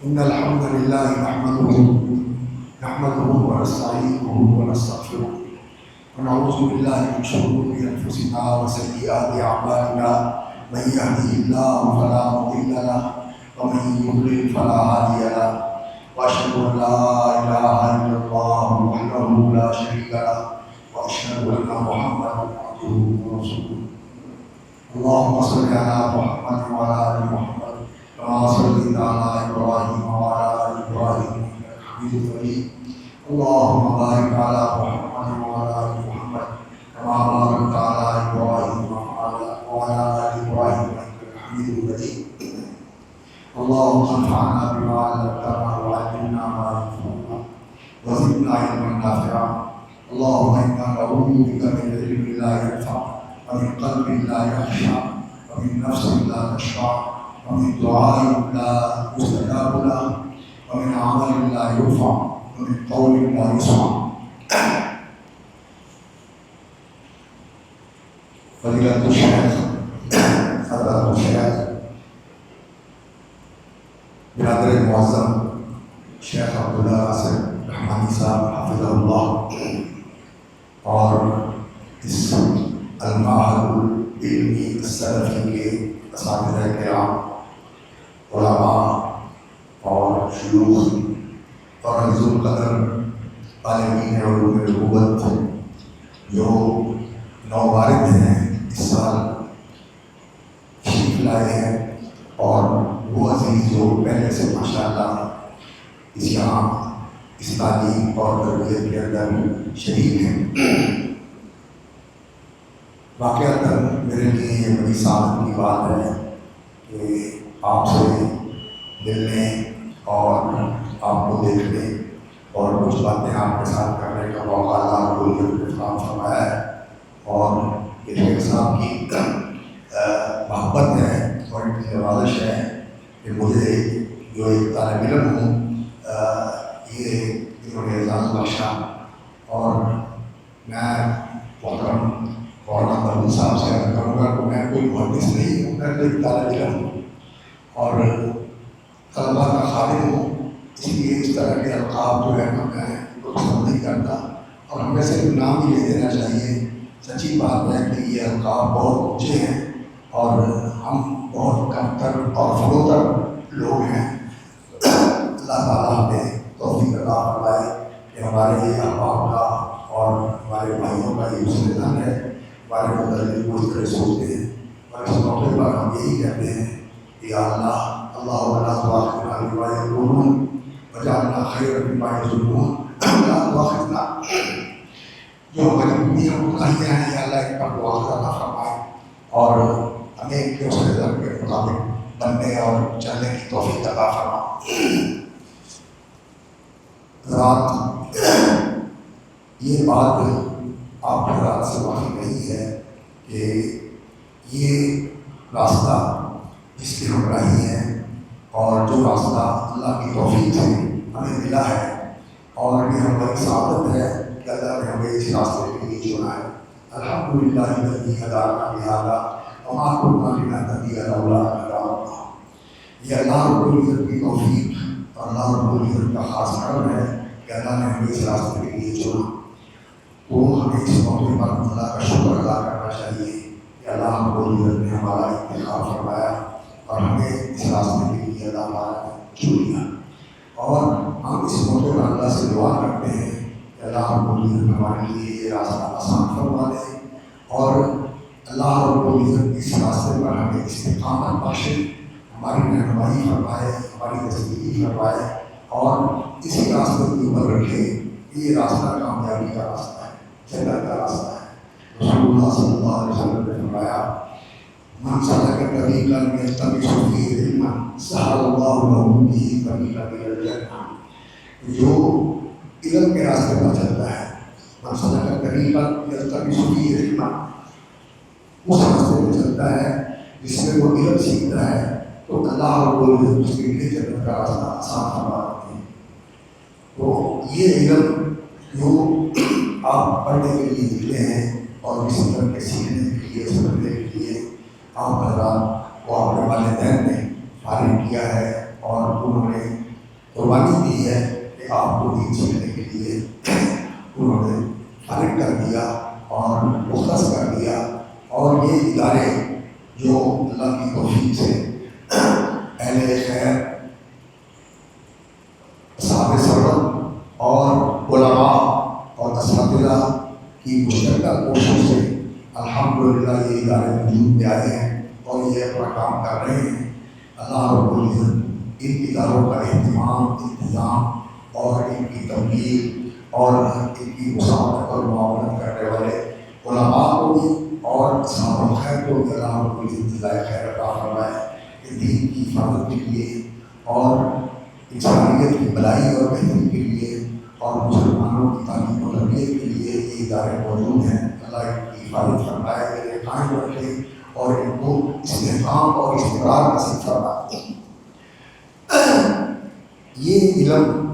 إن الحمد لله نحمده ونستعينه ونستغفره ونعوذ بالله من شرور أنفسنا وسيئات أعمالنا من يهده الله فلا مضل له ومن يضلل فلا هادي له وأشهد أن لا إله إلا الله وحده لا شريك له وأشهد أن محمدا عبده ورسوله. اللهم صل على محمد وعلى آل محمد كما صليت على إبراهيم وعلى آل إبراهيم إنك حميد مجيد. اللهم بارك على محمد وعلى آل محمد كما باركت على إبراهيم وعلى آل إبراهيم إنك حميد مجيد. اللهم انفعنا بما علمتنا وعلمنا ما ينفعنا وزدنا علما نافعا. اللهم إنا نعوذ بك من علم لا ينفع ومن قلب لا يخشع ومن نفس لا تشبع ومن دعاء لا يستجاب له ومن عمل لا يرفع ومن قول لا يسمع. فضيلة الشيخ حضرت الشيخ برادر معظم شیخ عبداللہ ناصر رحمانی صاحب حافظہ اللہ اور اس المعہد العلمی السلفی کے اساتذہ کرام، علماء اور شیوخ اور عزیز القدر عالمین علوم نبوت جو نوبارد ہیں اس سال تشریف لائے ہیں، اور وہ عزیز جو پہلے سے ماشاءاللہ اس یہاں اس تعلیم اور تربیت کے اندر شریک ہیں. واقعتاً میرے لیے یہ بڑی سعادت کی بات ہے کہ آپ سے ملنے اور آپ کو دیکھنے اور کچھ باتیں آپ کے ساتھ کرنے کا موقع اللہ کو فراہم فرمایا ہے. اور یہ شیخ صاحب کی محبت ہے اور ان کی نوازش ہے کہ مجھے جو ایک طالب علم ہوں یہ انہوں نے اعزاز بخشا. اور میں محترم مولانا مرحوم صاحب سے عرض کروں گا کہ میں کوئی محدث نہیں ہوں، میں کوئی طالب علم ہوں اور طلبا کا خادم ہوں، اس لیے اس طرح کے القاب جو ہے نا میں پسند نہیں کرتا. اور ہمیں صرف نام ہی لے دینا چاہیے. سچی بات ہے کہ یہ القاب بہت اونچے ہیں اور ہم بہت کم تر اور فروتر لوگ ہیں. اللہ تعالیٰ ہمیں توفیق عطا فرمائے کہ ہمارے یہ احباب کا اور ہمارے بھائیوں کا یہ حسن ہے. ہمارے متعلق وہ اس طرح سوچتے ہیں اور اس موقع پر ہم یہی کہتے ہیں کہ یا اللہ ولا تؤاخذنا بما یقولون واجعلنا خیرا مما یظنون. لا تؤاخذنا، جو مجبوریاں گناہیاں ہیں یا اللہ ان پر مواخذہ عطا فرمائے اور ہمیں کہ اس کے ضرب کے مطابق بننے اور چلنے کی توفیق عطا فرما. رات یہ بات آپ حضرات سے واقف نہیں ہے کہ یہ راستہ جس کی ہمراہی ہے اور جو راستہ اللہ کی توفیق سے ہمیں ملا ہے اور یہ ہماری سعادت ہے کہ اللہ نے ہمیں اس راستے کے لیے چنا ہے. الحمدللہ الذی ہدانا لہذا وما کنا لنہتدی لولا ان ہدانا اللہ. یہ اللہ رب العزت کی توفیق اور اللہ رب العزت کا خاص کرم ہے کہ اللہ نے ہمیں اس راستے کے لیے چنا. وہ ہمیں اس موقع پر اللہ کا شکر ادا کرنا چاہیے کہ اللہ رب العزت نے ہمارا انتخاب فرمایا اور ہمیں اس راستے کے لیے اللہ تعالیٰ نے چن لیا. اور ہم اس موقع پر اللہ سے دعا کرتے ہیں کہ اللہ رب العزت ہمارے لیے یہ راستہ آسان فرما دے اور اللہ رب العزت اس راستے پر ہمیں استقامت بخشے، ہماری رہنمائی فرمائے، ہماری تصدیقی فرمائے اور اسی راستے کے اوپر رکھے. یہ راستہ کامیابی کا راستہ ہے، جنت کا راستہ ہے. رسول اللہ صلی اللہ علیہ وسلم نے فرمایا من سلک طریقا یلتمس فیہ علما سہل اللہ لہ بہ طریقا الی الجنہ. جو علم کے راستے پر چلتا ہے، من سلک طریقا یلتمس فیہ علما، اس راستے پہ چلتا ہے جس میں وہ علم سیکھتا ہے تو اللہ رب العزت اس کے لیے جنت کا راستہ آسان فرما دیتے ہیں. تو یہ علم جو آپ پڑھنے کے لیے نکلے ہیں اور کسی طرح کے سیکھنے کے لیے سمجھنے کے لیے آپ حضرات کو اپنے والدین نے فارغ کیا ہے اور انہوں نے قربانی دی ہے کہ آپ کو دین سیکھنے کے لیے انہوں نے فارغ کر دیا اور مختص کر دیا. اور یہ ادارے جو اللہ کی توفیق سے اہل خیر، اصحاب سرورت اور علماء اور اساتذہ کی مشترکہ کوشش سے الحمدللہ یہ ادارے وجود میں آئے ہیں اور یہ اپنا کام کر رہے ہیں. اللہ رب العزت ان اداروں کا اہتمام، انتظام اور ان کی تبلیغ اور ان کی مساعدت اور معاونت کرنے والے علماء کو بھی اور اصحاب خیر کو بھی اللہ رب العزت جزائے خیر عطا فرمائے کہ دین کی حفاظت کے لیے اور انسانیت کی بھلائی اور بہتری کے لیے اور مسلمانوں کی تعلیم و تربیت کے لیے یہ ادارے موجود ہیں. اللہ ان کی حفاظت فرمائے، انہیں قائم رکھے اور ان کو استحکام اور استقرار نصیب فرمائے. یہ علم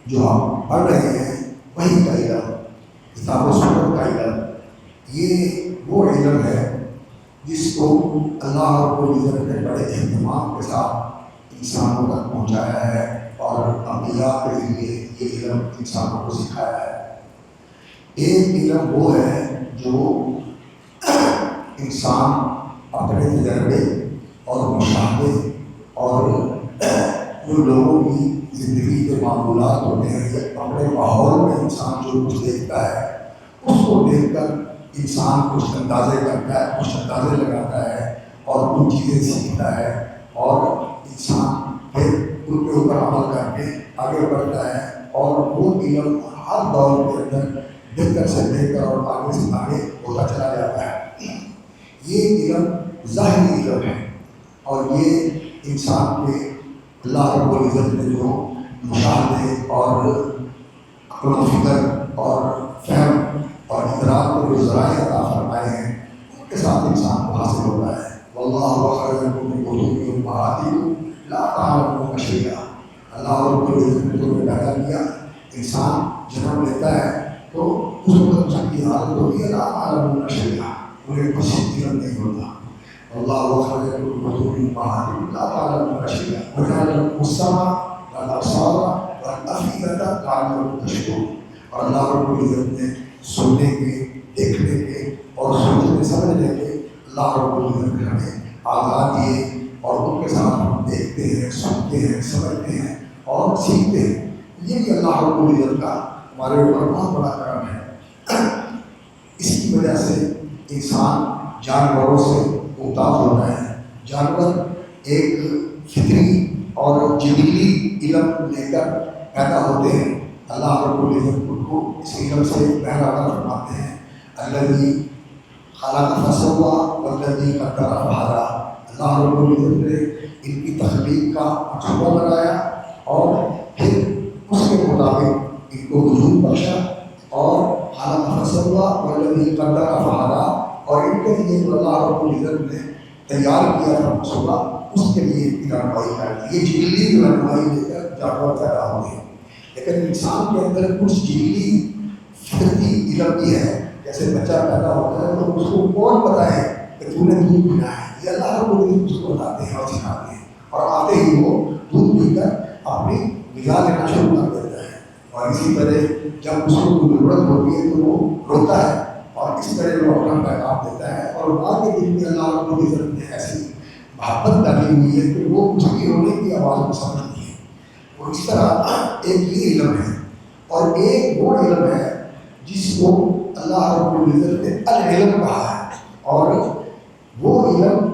جو ہم پڑھ رہے ہیں وہی کا علم، کتاب و سنت کا علم، یہ وہ علم ہے جس کو اللہ رب العزت نے بڑے اہتمام کے ساتھ انسانوں تک پہنچایا ہے اور انبیاء کے ذریعے یہ علم انسانوں کو سکھایا ہے. ایک علم وہ ہے جو انسان اپنے تجربے اور مشاہدے اور جو لوگوں کی زندگی کے معمولات ہوتے ہیں یا اپنے ماحول میں انسان جو کچھ دیکھتا ہے اس کو دیکھ کر انسان کچھ اندازے کرتا ہے، کچھ اندازے لگاتا ہے اور کچھ چیزیں سیکھتا ہے اور انسان پھر ان کے اوپر عمل کر کے آگے بڑھتا ہے اور وہ علم ہر دور کے اندر بہتر سے بہتر اور آگے سے آگے ہوتا چلا جاتا ہے. یہ علم ظاہری علم ہے اور یہ انسان کے اللہ رب العزت نے جو مشاہدے اور عقل و فکر اور فہم اور ادراک کو جو ذرائع عطا فرمائے ہیں ان کے ساتھ انسان کو حاصل ہوتا ہے. واللہ اخرجکم من بطون امہاتکم لا تعلمون شیئا. اللہ رب العزت نے تمہیں پیدا کیا، انسان جنم لیتا ہے تو اس وقت اس کی حالت ہوتی ہے لا تعلمون شیئا، انہیں کچھ علم نہیں ہوتا. واللہ اخرجکم من بطون امہاتکم لا تعلمون شیئا وجعل لكم السمع والابصار والافئدة لعلكم تشکرون. اور اللہ رب العزت نے سننے کے، دیکھنے کے اور سوچنے سمجھنے کے اللہ رب العزت نے ہمیں آزاد دیے اور ان کے ساتھ ہم دیکھتے ہیں، سنتے ہیں، سمجھتے ہیں اور سیکھتے ہیں. یہ بھی اللہ رب العزت کا ہمارے اوپر بہت بڑا کرم ہے. اس کی وجہ سے انسان جانوروں سے ممتاز ہوتا ہے. جانور ایک فطری اور جبلی علم لے کر پیدا ہوتے ہیں. اللہ رب العزت ان کو اس علم سے بہرحال فرماتے ہیں الذی خلق فسوی والذی قدر فہدی. اللہ رب العزت نے ان کی تخلیق کا منصوبہ بنایا اور پھر اس کے مطابق ان کو وجود بخشا اور خلق فسوی والذی قدر فہدی اور ان کے لیے جو اللہ رب العزت نے تیار کیا تھا منصوبہ اس کے لیے ان کی رہنمائی کر دی. یہ جبلی رہنمائی لے کر جانور پیدا ہوتے ہیں. لیکن انسان کے اندر کچھ جبلی فطری علم بھی ہے. جیسے بچہ پیدا ہوتا ہے تو اس کو کون بتائے کہ تو نے دودھ پینا ہے، یہ اللہ رب العزت اس کو بتاتے ہیں اور سکھاتے ہیں اور آتے ہی وہ دودھ پی کر اپنی غذا لینا شروع کر دیتا ہے. اور اسی طرح جب اس کو ضرورت ہوتی ہے تو وہ روتا ہے اور اس طرح وہ اپنا پیغام دیتا ہے. اور بعد کے دن میں اللہ رب العزت نے ایسی محبت ڈالی ہوئی ہے کہ وہ اس کی رونے کی آواز کو سمجھتی ہے. اور اس طرح ایک یہ علم ہے اور ایک وہ علم ہے جس کو اللہ رب العزت نے العلم کہا ہے. اور وہ علم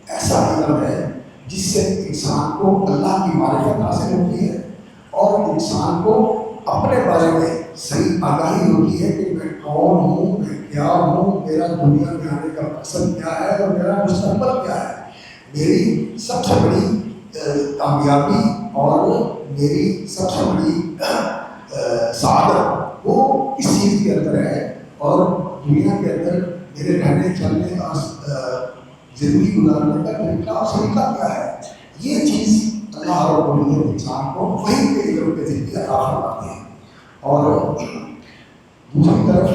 ایسا علم ہے جس سے انسان کو اللہ کی معرفت حاصل ہوتی ہے اور انسان کو اپنے بارے میں صحیح آگاہی ہوتی ہے کہ میں کون ہوں، میں کیا ہوں، میرا دنیا میں آنے کا مقصد کیا ہے اور میرا مستقبل کیا ہے. میری سب سے بڑی کامیابی اور میری سب سے بڑی سعادت وہ اس چیز کے اندر ہے اور دنیا کے اندر میرے رہنے چلنے کا زندگی گزارنے کا طریقہ اور سلیقہ کیا ہے. یہ چیز اللہ رب العزت انسان کو وہی کے علم کے ذریعے عطا فرماتے ہیں. اور دوسری طرف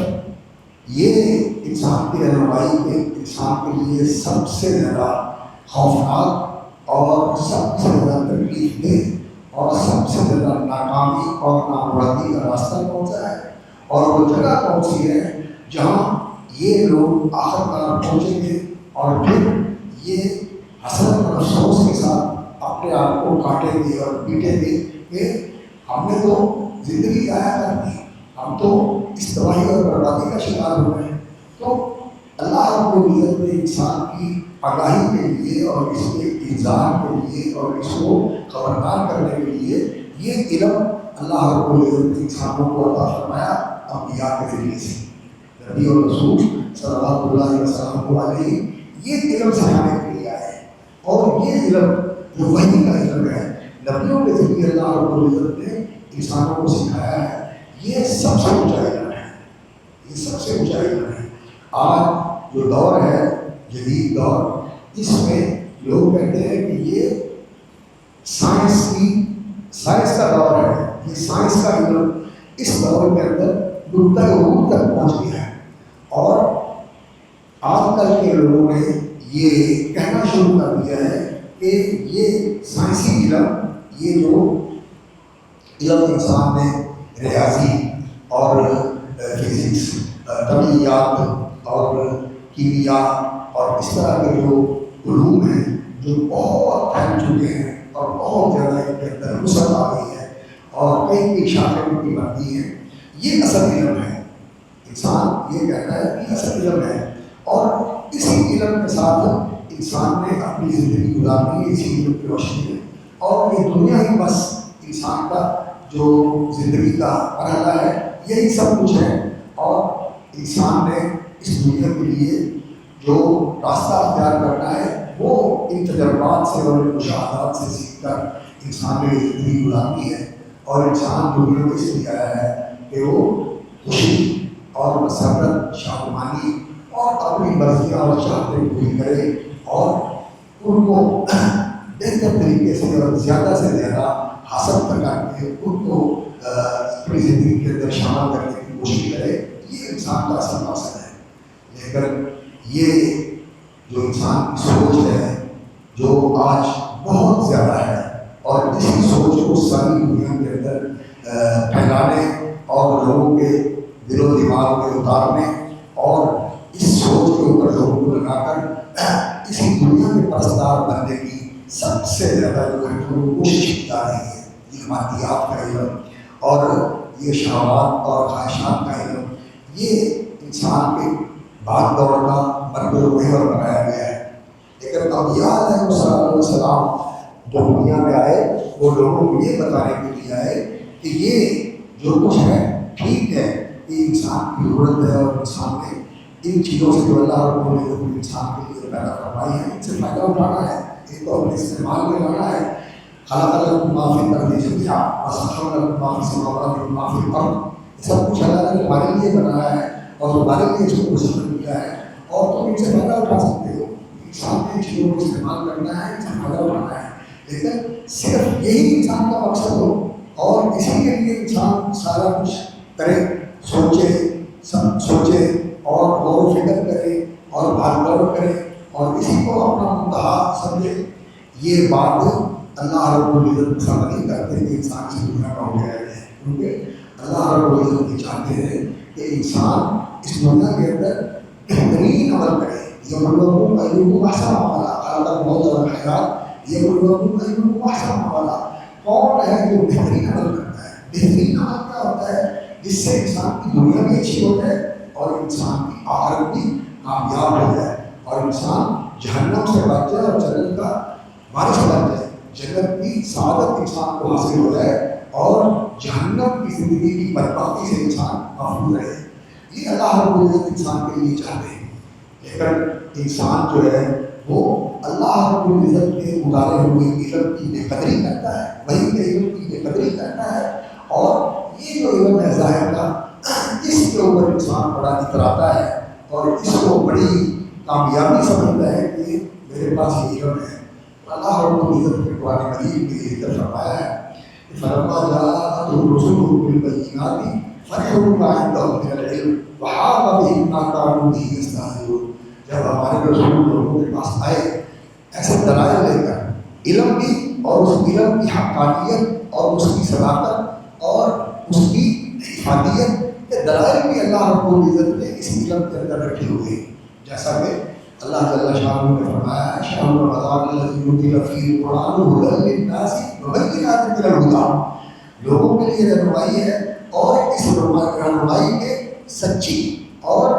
یہ انسان کی رہنمائی کے انسان کے لیے سب سے زیادہ خوفناک اور سب سے زیادہ تکلیف دہ اور سب سے زیادہ ناکامی اور نامرادی کا راستہ پہنچا ہے، اور وہ جگہ پہنچی ہے جہاں یہ لوگ آخر کار پہنچیں گے اور پھر یہ حسرت اور افسوس کے ساتھ اپنے آپ کو کاٹیں گے اور پیٹیں گے کہ ہم نے تو زندگی ضائع کر دی، ہم تو اس تباہی اور بربادی کا شکار ہو گئے۔ تو اللہ رب العزت نے انسان کی آگاہی کے لیے اور اس کے انذار کے لیے اور اس کو خبردار کرنے کے لیے یہ علم اللہ رب العزت نے انسانوں کو عطا فرمایا انبیاء کے ذریعے سے۔ نبی اور رسول صلی اللہ علیہ وسلم علیہ یہ علم سکھانے کے لیے آئے، اور یہ علم جو وحی کا علم ہے نبیوں کے ذریعے اللہ رب العزت نے انسانوں کو سکھایا ہے، یہ سب سے اونچا علم ہے، یہ سب سے اونچا علم ہے۔ آج جو دور ہے جدید دور، اس میں لوگ کہتے ہیں کہ یہ سائنس کا دور ہے، یہ سائنس کا علم اس دور کے اندر نقطۂ عروج تک پہنچ گیا ہے، اور آج کل کے لوگوں نے یہ کہنا شروع کر دیا ہے کہ یہ سائنسی علم، یہ جو علم انسان نے ریاضی اور فزکس، طبیعیات اور کیمیا اور اس طرح کے جو علوم ہیں جو بہت پھیل چکے ہیں اور بہت زیادہ ان کے اندر وسعت آ گئی ہے اور کئی کئی شاخیں ان کی بنتی ہیں، یہ اصل علم ہے۔ انسان یہ کہتا ہے کہ اصل علم ہے، اور اسی علم کے ساتھ انسان نے اپنی زندگی گزارنی ہے اسی علم کی روشنی میں، اور یہ دنیا ہی بس انسان کا جو زندگی کا مرحلہ ہے یہی سب کچھ ہے، اور انسان نے اس دنیا کے لیے جو راستہ اختیار کرنا ہے وہ ان تجربات سے اور ان مشاہدات سے سیکھ کر انسان نے زندگی گزارنی ہے، اور انسان دنیا میں اس لیے آیا ہے کہ وہ خوشی اور مسرت، شادمانی اور اپنی مرضیاں اور چاہتیں پوری کرے، اور ان کو بہتر طریقے سے اور زیادہ سے زیادہ حاصل کر کے ان کو اپنی زندگی کے اندر شامل کرنے کی کوشش کرے۔ یہ انسان کا اصل مقصد ہے۔ لیکن یہ جو انسان کی سوچ ہے جو آج بہت زیادہ ہے، اور اسی سوچ کو ساری دنیا کے اندر پھیلانے اور لوگوں کے دل و دماغ میں اتارنے اور اس سوچ کے اوپر لوگوں کو لگا کر اسی دنیا کے پرستار بننے کی سب سے زیادہ جو ہے وہ کوشش کی جا رہی ہے۔ یہ مادیات کا علم اور یہ شہوات اور خواہشات کا علم، یہ انسان کے بھاگ دوڑ کا مرکز و محور بنایا گیا ہے۔ لیکن انبیاء علیہ السلام جو دنیا میں آئے وہ لوگوں کو یہ بتانے کے لیے آئے کہ یہ جو کچھ ہے ٹھیک ہے، یہ انسان کی ضرورت ہے، اور انسان نے ان چیزوں سے جو اللہ رب العزت نے انسان کے لیے پیدا فرمائی ہے ان سے فائدہ اٹھانا ہے، ان کو اپنے استعمال میں لانا ہے۔ خلق لکم ما فی الارض جميعا وسخر لکم ما فی السماوات وما فی الارض، سب کچھ اللہ نے تمہارے لیے بنایا ہے اور تمہارے لیے اس کو مسخر کیا ہے، اور تم ان سے فائدہ اٹھا سکتے ہو۔ انسان نے چیزوں کو استعمال کرنا ہے، ان سے فائدہ اٹھانا ہے، لیکن صرف یہی انسان کا مقصد ہو اور اسی کے لیے انسان سارا کچھ کرے، سوچے اور غور و فکر کرے اور بھاگ دوڑ کرے اور اسی کو اپنا منتہا سمجھے، یہ بات اللہ رب العزت پسند نہیں کرتے کہ انسان سے دنیا کا ہو جائے، کیونکہ اللہ رب العزت یہ چاہتے ہیں کہ انسان اس دنیا کے اندر بہترین عمل کرے۔ یبلوکم ایکم احسن عملا، خلق الموت والحیات یبلوکم ایکم احسن عملا، کون ہے جو بہترین عمل کرتا ہے؟ بہترین عمل کیا ہوتا ہے؟ جس سے انسان کی دنیا بھی اچھی ہو جائے اور انسان کی آخرت بھی کامیاب ہو جائے، اور انسان جہنم سے بچ جائے اور جنت کا وارث بن جائے، جنت کی سعادت انسان کو حاصل ہو جائے اور جہنم کی زندگی کی بربادی سے انسان محفوظ رہے۔ یہ اللہ رب العزت انسان کے لیے چاہتے ہیں، لیکن انسان جو ہے وہ اللہ رب العزت کے اتارے ہوئے علم کی بے قدری کرتا ہے، وہی کے علم کی بے قدری کرتا ہے، اور یہ جو علم ہے ظاہر کا، اس کے اوپر انسان بڑا اتراتا ہے اور اس کو بڑی کامیابی سمجھتا ہے کہ میرے پاس یہ علم ہے۔ اللہ رب العزت نے قرآن مجید میں یہ ذکر فرمایا ہے کہ فلما جاءتهم رسلهم بالبينات فرحوا بما عندهم من العلم وحاق بهم ما كانوا به يستهزئون۔ جب ہمارے رسول لوگوں کے پاس آئے ایسے دلائل لے کر، علم بھی اور اس علم کی حقانیت اور اس کی صداقت اور اس کی افادیت کے دلائل بھی اللہ رب العزت نے اس علم کے اندر رکھے ہوئے ہیں. جیسا کہ اللہ جل شانہ نے فرمایا ہے شهر رمضان الذي انزل فيه القرآن هدى للناس وبينات من الهدى، لوگوں کے لیے رہنمائی ہے اور اس رہنمائی کے سچی اور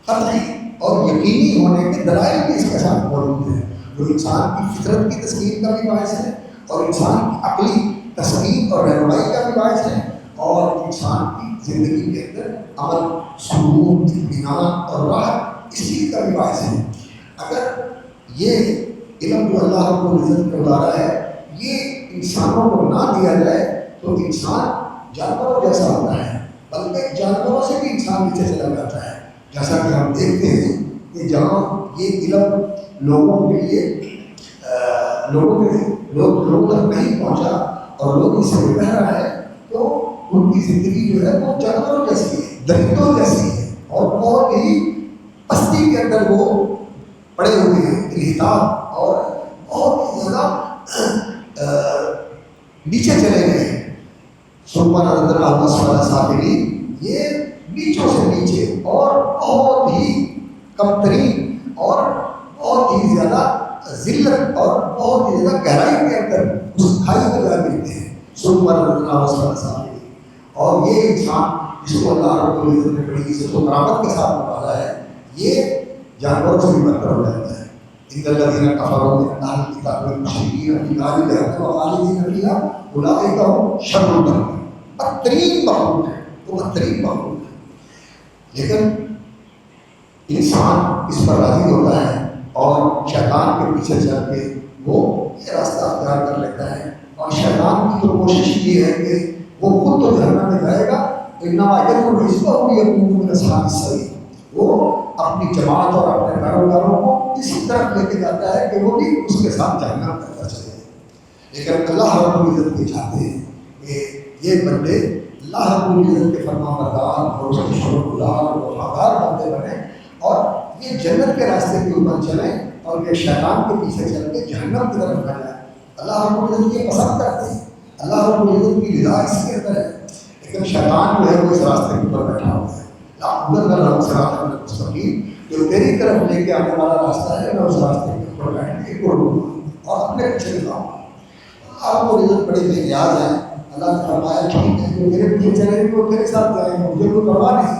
قطعی اور یقینی ہونے کے دلائل بھی اس کے ساتھ موجود ہیں، جو انسان کی فطرت کی تسکین کا بھی باعث ہے اور انسان کی عقلی تسکین اور رہنمائی کا بھی باعث ہے اور انسان کی زندگی کے اندر امن، سکون، اطمینان اور راحت اس چیز کا بھی باعث ہے. اگر یہ علم جو اللہ رب العزت نے اتارا ہے یہ انسانوں کو نہ دیا جائے تو انسان جانوروں جیسا ہوتا ہے، بلکہ جانوروں سے بھی انسان نیچے چلا جاتا ہے. جیسا کہ ہم دیکھتے ہیں کہ جہاں یہ علم لوگوں کے لیے لوگوں تک نہیں پہنچا اور لوگ اس سے بہ رہا ہے تو ان کی زندگی جو ہے وہ جانوروں جیسی ہے، درندوں جیسی ہے اور بہت ہی پستی کے اندر وہ پڑے ہوئے ہیں، انحطاط اور بہت ہی زیادہ نیچے چلے گئے ہیں. سپر اندر اسفل سافلین، یہ نیچوں سے نیچے اور بہت ہی کم ترین اور بہت ہی زیادہ ذلت اور بہت ہی زیادہ گہرائی کے اندر اس کھائی میں جا ملتے ہیں. سپر اندر اسفل سافلین، اور یہ انسان جس کو اللہ رب العزت نے بڑی عزت و کرامت کے ساتھ نوازا ہے یہ جانوروں سے بھی بدتر ہو جاتا ہے. ان الذین کفروا من اہل الکتاب والمشرکین فی نار جہنم خالدین فیہا اولئک هم شر البرر، بدترین مخلوق ہے، وہ بدترین مخلوق ہے. لیکن انسان اس پر راضی ہوتا ہے اور شیطان کے پیچھے چل کے وہ یہ راستہ اختیار کر لیتا ہے. اور شیطان کی تو کوشش یہ ہے کہ وہ خود تو جہنم میں جائے گا، انما یدعو حزبہ لیکونوا من اصحاب السعیر، وہ اپنی جماعت اور اپنے پیروکاروں کو اسی طرف لے کے جاتا ہے کہ وہ بھی اس کے ساتھ جہنم کرتا چلے. لیکن اللہ رب العزت یہ چاہتے ہیں کہ یہ بندے اللہ رب العزت کے فرما بردار اور اس کے شکر گزار اور وفادار بندے بنے اور یہ جنت کے راستے کے اوپر چلیں اور یہ شیطان کے پیچھے چل کے جہنم کی طرف نہ جائیں. اللہ رب العزت یہ پسند کرتے ہیں، اللہ رب العزت کی رضا اس کے اندر ہے. لیکن شیطان جو ہے وہ اس راستے کے اوپر بیٹھا ہوا ہے. مستقیم جو تیری طرف لے کے آنے والا راستہ ہے میں اس راستے کے اوپر بیٹھ کے اور اپنے پیچھے جاؤں. آپ کو رزق بڑے بے نیاز ہیں. اللہ نے فرمایا ٹھیک ہے جو میرے پیچھے چلیں گے وہ تیرے ساتھ جائیں گے، مجھے کوئی پرواہ نہیں،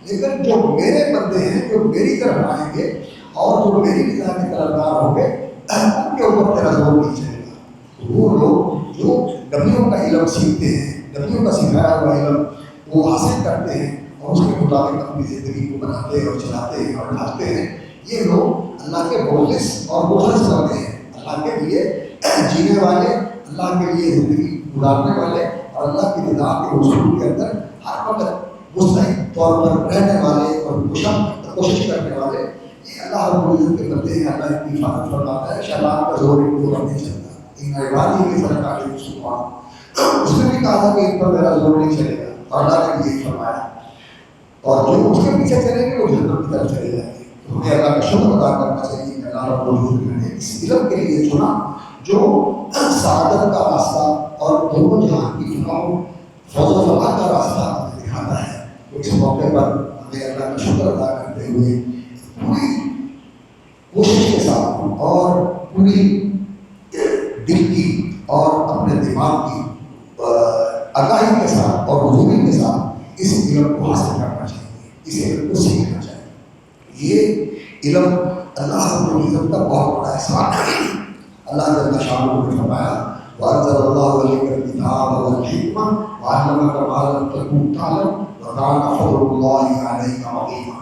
لیکن جو میرے بندے ہیں جو میری طرف آئیں گے اور جو میری رضا کی طرفدار ہوں گے ان کے اوپر تیرا زور نہیں چلے گا. وہ لوگ جو نبیوں کا علم سیکھتے ہیں، نبیوں کا سکھایا ہوا علم وہ حاصل کرتے ہیں اور اس کے مطابق اپنی زندگی کو بناتے ہیں اور چلاتے ہیں اور ڈھالتے ہیں، یہ لوگ اللہ کے مخلص اور مخلص بنتے ہیں، اللہ کے لیے جینے والے، اللہ کے لیے زندگی گزارنے والے اور اللہ کی رضا کے اصول کے اندر ہر وقت مستحق طور پر رہنے والے اور کوشش کرنے والے. یہ اللہ رب العزت کے بندے ہیں. اللہ کی حفاظت فرماتا ہے شیطان کا زور ان کو نہیں چلتا. ان عبادی کی سرکار مسلمان، اس نے بھی کہا تھا کہ ان پر میرا زور نہیں چلے گا اور اللہ نے یہی فرمایا. اور جو اس کے پیچھے چلیں گے وہ جہنم کی طرف چلے جائیں گے. ہمیں اللہ کا شکر ادا کرنا چاہیے کہ اللہ رب العزت نے اس علم کے لیے چنا جو سعادت کا راستہ اور دونوں جہان کی فلاح فوز و فلاح کا راستہ ہمیں دکھاتا ہے. تو اس موقع پر ہمیں اللہ کا شکر ادا کرتے ہوئے پوری کوشش کے ساتھ اور پوری دل کی اور اپنے دماغ کی آگاہی کے ساتھ اور حضوری کے ساتھ اس علم کو حاصل کرنا چاہیے، اس علم کو سیکھنا چاہیے. یہ علم اللہ رب العزت کا بہت بڑا احسان ہے. اللہ جل شانہ نے فرمایا وَأَنزَلَ اللَّهُ عَلَيْكَ الْكِتَابَ وَالْحِكْمَةَ وَعَلَّمَكَ مَا لَمْ تَكُن تَعْلَمُ وَكَانَ فَضْلُ اللَّهِ عَلَيْكَ عَظِيمًا.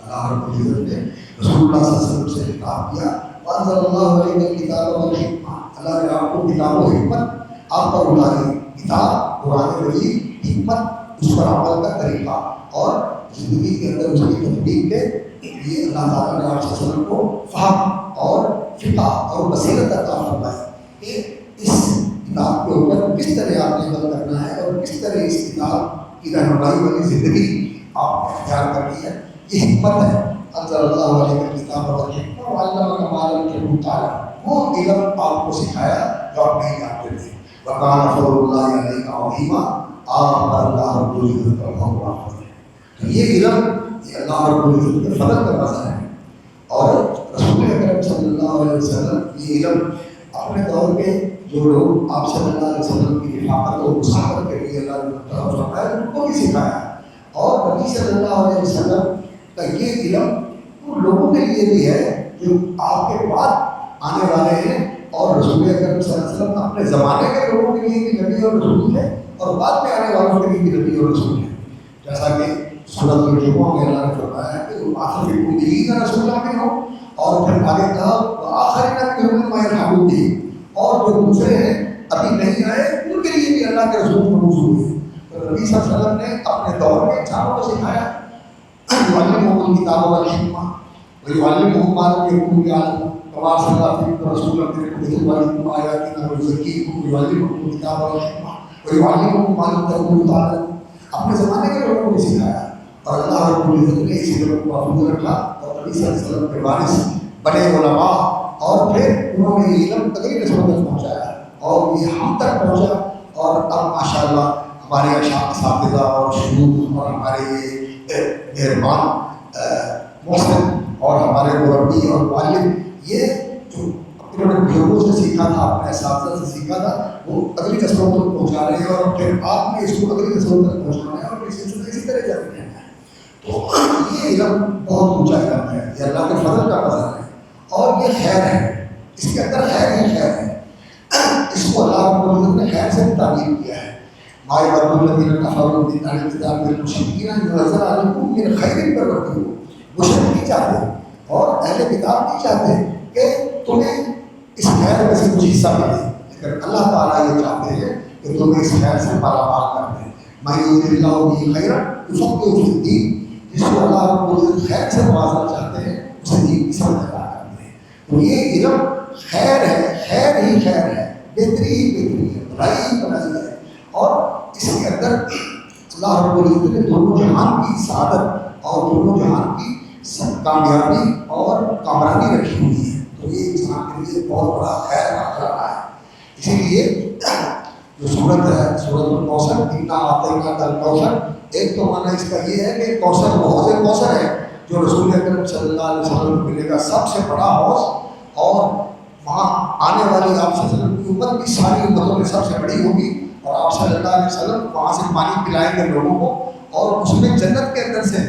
اللہ رب العزت نے رسول اللہ صلی اللہ علیہ وسلم سے خطاب کیا وَأَنزَلَ اللَّهُ عَلَيْكَ الْكِتَابَ وَالْحِكْمَةَ، اللہ نے آپ کو کتاب و حکمت آپ پر اتاری. کتاب قرآن مجید، حکمت اس پر عمل کا طریقہ اور زندگی کے اندر اس کی تطبیق کے لیے اللہ تعالیٰ نے آپ صلی اللہ علیہ وسلم کو فہم اور فقہ اور بصیرت عطا فرمائی کہ اس کتاب کے اوپر کس طرح آپ نے عمل کرنا ہے اور کس طرح اس کتاب کی رہنمائی والی زندگی آپ نے اختیار کرنی ہے. یہ حکمت ہے. انزل اللہ علیہ الکتاب والحکمہ وعلمک ما لم تکن تعلم، وہ علم آپ کو سکھایا جو آپ نہیں جانتے تھے. وَقَانَ فَضْلُ اللَّهِ عَلَيْكَ عَظِيمًا، آپ پر اللہ رب العزت کا بہت بڑا فضل ہے۔ تو یہ علم یہ اللہ رب العزت کے فضل کا مظہر ہے، اور رسول اکرم صلی اللہ علیہ وسلم یہ علم اپنے دور کے جو لوگ آپ صلی اللہ علیہ وسلم کی رفاقت و مساعدت کے لیے اللہ نے فرمایا ان کو بھی سکھایا، اور نبی صلی اللہ علیہ وسلم کا یہ علم ان لوگوں کے لیے بھی ہے جو آپ کے بعد آنے والے ہیں، اور رسول اکرم صلی اللہ علیہ وسلم اپنے زمانے کے لوگوں کے لیے بھی نبی اور رسول ہے، اور بعد میں آنے والوں کے لیے بھی نبی اور رسول ہے۔ جیسا کہ سورۃ الجمعہ میں اللہ نے فرمایا کہ آخر النبیین رسول میں ہو، اور پھر آگے کہا آخری نبی میں رحمت دی، اور جو دوسرے ہیں ابھی نہیں آئے ان کے لیے بھی اللہ کے رسول موجود ہے۔ تو نبی صلی اللہ علیہ وسلم نے اپنے دور میں انسانوں کو سکھایا، یعلمہم الکتاب والحکمہ ویعلمہم ما لم یکونوا یعلمون کما ارسلنا فیکم رسولا منکم یتلو علیکم آیاتنا ویزکیکم ویعلمکم الکتاب والحکمہ ویعلمکم ما لم تکونوا تعلمون۔ اپنے زمانے کے لوگوں کو سکھایا، اور اللہ رب العزت نے اسی علم کو محفوظ رکھا، اور نبی صلی اللہ علیہ وسلم کے وارث بڑے علماء، اور پھر انہوں نے یہ علم اگلی نسلوں تک پہنچایا، اور یہ ہم تک پہنچا، اور اب ماشاءاللہ ہمارے اساتذہ اور شیوخ اور ہمارے یہ مہربان محسن اور ہمارے مربی اور والد، یہ جو انہوں نے بزرگوں سے سیکھا تھا، اپنے اساتذہ سے سیکھا تھا، وہ اگلی نسلوں تک پہنچا رہے ہیں، اور پھر آپ نے اس کو اگلی نسلوں تک پہنچانا ہے، اور اسی طرح جاتے ہیں۔ تو یہ علم بہت اونچا علم ہے، یہ اللہ کے فضل کا مظہر ہے، اور یہ خیر ہے، اس کے اندر خیر ہی خیر ہے۔ اس کو اللہ رب العزت نے خیر سے تعبیر کیا ہے۔ ما یود الذین کفروا من اہل الکتاب والمشرکین ان ینزل علیکم من خیر من ربکم۔ مشرک نہیں چاہتے اور اہل کتاب نہیں چاہتے کہ تمہیں اس خیر میں سے کچھ حصہ ملے، لیکن اللہ تعالیٰ یہ چاہتے ہیں کہ تمہیں اس خیر سے مالامال کر دیں۔ من یرد اللہ بہ خیرا یفقہہ فی الدین، جس کو اللہ رب العزت خیر سے نوازنا چاہتے ہیں اسے دین کی سمجھ عطا کرتے ہیں۔ تو یہ علم خیر ہے، خیر ہی خیر ہے، بہتری ہی بہتری ہے، بھلائی بھلائی ہے، اور اس کے اندر اللہ رب العزت نے دونوں جہان کی سعادت اور دونوں جہان کی کامیابی اور کامرانی رکھی ہوئی ہے۔ تو یہ انسان کے لیے بہت بڑا خیر کا رہا ہے۔ اسی لیے جو سورت ہے سورت الکوثر، انا اعطیناک الکوثر، ایک تو معنی اس کا یہ ہے کہ کوثر وہ حوض کوثر ہے جو رسول اکرم صلی اللہ علیہ وسلم کو ملے گا، سب سے بڑا حوض، اور وہاں آنے والی آپ صلی اللہ علیہ وسلم کی امت بھی ساری امتوں میں سب سے بڑی ہوگی، اور آپ صلی اللہ علیہ وسلم وہاں سے پانی پلائیں گے لوگوں کو، اور اس میں جنت کے اندر سے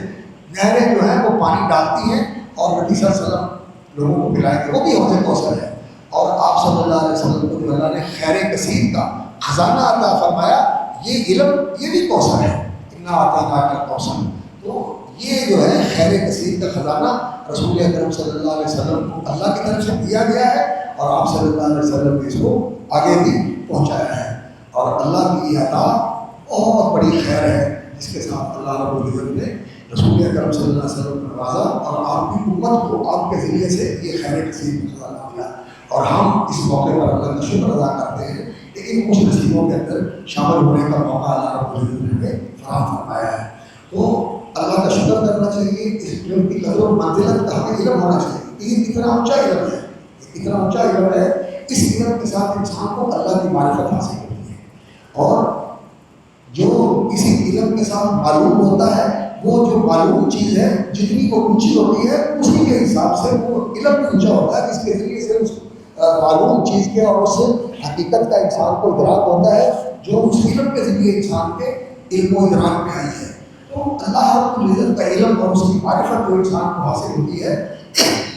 نہریں جو ہیں وہ پانی ڈالتی ہیں، اور نبی صلی اللہ علیہ وسلم لوگوں کو پلائیں گے، وہ بھی حوض کوثر ہے۔ اور آپ صلی اللہ علیہ وسلم کو جو اللہ نے خیر کثیر کا خزانہ عطا فرمایا، یہ علم یہ بھی کوثر ہے، انا اعطیناک الکوثر۔ تو یہ جو ہے خیر کثیر کا خزانہ رسول اکرم صلی اللہ علیہ وسلم کو اللہ کی طرف سے دیا گیا ہے، اور آپ صلی اللہ علیہ وسلم نے اس کو آگے بھی پہنچایا ہے، اور اللہ کی یہ عطا بہت بڑی خیر ہے جس کے ساتھ اللہ رب العزت نے رسول اکرم صلی اللہ علیہ وسلم کو نوازا، اور آپ کی امت کو آپ کے ذریعے سے یہ خیر کثیر کا خزانہ دیا، اور ہم اس موقع پر اللہ کا شکر ادا کرتے ہیں کہ ان کچھ نصیبوں کے اندر شامل ہونے کا موقع اللہ رب العزت نے ہمیں فراہم فرمایا ہے۔ تو اللہ کا شکر کرنا چاہیے، اس علم کی قدر و منزلت کا ہمیں علم ہونا چاہیے۔ یہ کتنا اونچا علم ہے، اتنا اونچا علم ہے، اس علم کے ساتھ انسان کو اللہ کی معرفت حاصل ہوتی ہے، اور جو کسی علم کے ساتھ معلوم ہوتا ہے وہ جو معلوم چیز ہے جتنی وہ اونچی ہوتی ہے اسی کے حساب سے وہ علم بھی اونچا ہوتا ہے، جس کے ذریعے سے اس معلوم چیز کے اور اس حقیقت کا انسان کو ادراک ہوتا ہے جو اس علم کے ذریعے انسان کے علم و ادراک میں آئی ہے۔ تو اللہ رب العزت کا علم اور اس کی معرفت جو انسان کو حاصل ہوتی ہے،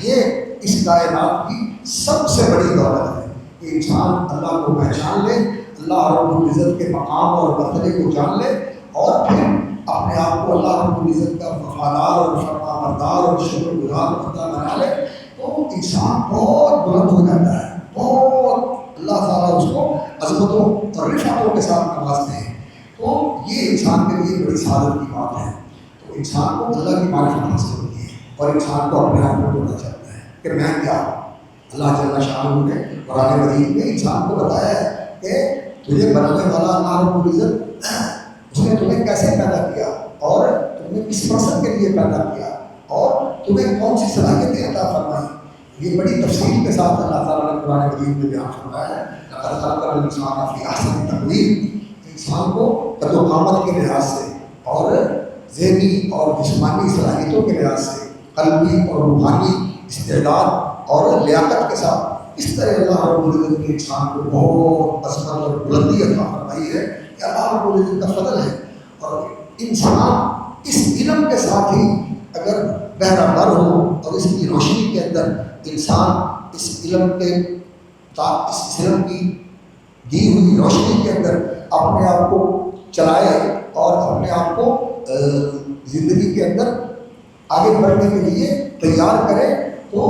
یہ اس کائنات کی سب سے بڑی دولت ہے کہ انسان اللہ کو پہچان لے، اللہ رب العزت کے مقام اور مرتبے کو جان لے، اور پھر اپنے آپ کو اللہ رب العزت کا وفادار اور فرما بردار اور شکر گزار بندہ بنا لے، تو انسان بہت بلند ہو جاتا ہے، بہت اللہ تعالیٰ اس کو عظمتوں اور رفعتوں کے ساتھ نوازتے ہیں۔ تو یہ انسان کے لیے بڑی سعادت کی بات ہے۔ تو انسان کو اللہ کی معرفت حاصل ہوتی ہے، اور انسان کو اپنے آپ کو پتہ چلتا ہے کہ میں کیا ہوں۔ اللہ جل شانہ نے قرآن مجید میں انسان کو بتایا ہے کہ تجھے بنانے والا اللہ رب العزت اس نے تمہیں کیسے پیدا کیا، اور تمہیں کس مقصد کے لیے پیدا کیا، اور تمہیں کون سی صلاحیتیں عطا فرمائی۔ یہ بڑی تفصیل کے ساتھ اللہ تعالیٰ نے قرآن مجید میں بیان فرمایا ہے۔ لقد خلقنا الانسان فی احسن تقویم، انسان کو قد و قامت کے لحاظ سے اور ذہنی اور جسمانی صلاحیتوں کے لحاظ سے، قلبی اور روحانی استعداد اور لیاقت کے ساتھ اس طرح اللہ رب العزت نے انسان کو بہت عظمت اور بلندی عطا فرمائی ہے کہ اللہ رب العزت کا فضل ہے۔ اور انسان اس علم کے ساتھ ہی اگر بہرہ بر ہو اور اس کی روشنی کے اندر انسان اس علم کی دی ہوئی روشنی کے اندر اپنے آپ کو چلائے اور اپنے آپ کو زندگی کے اندر آگے بڑھنے کے لیے تیار کرے تو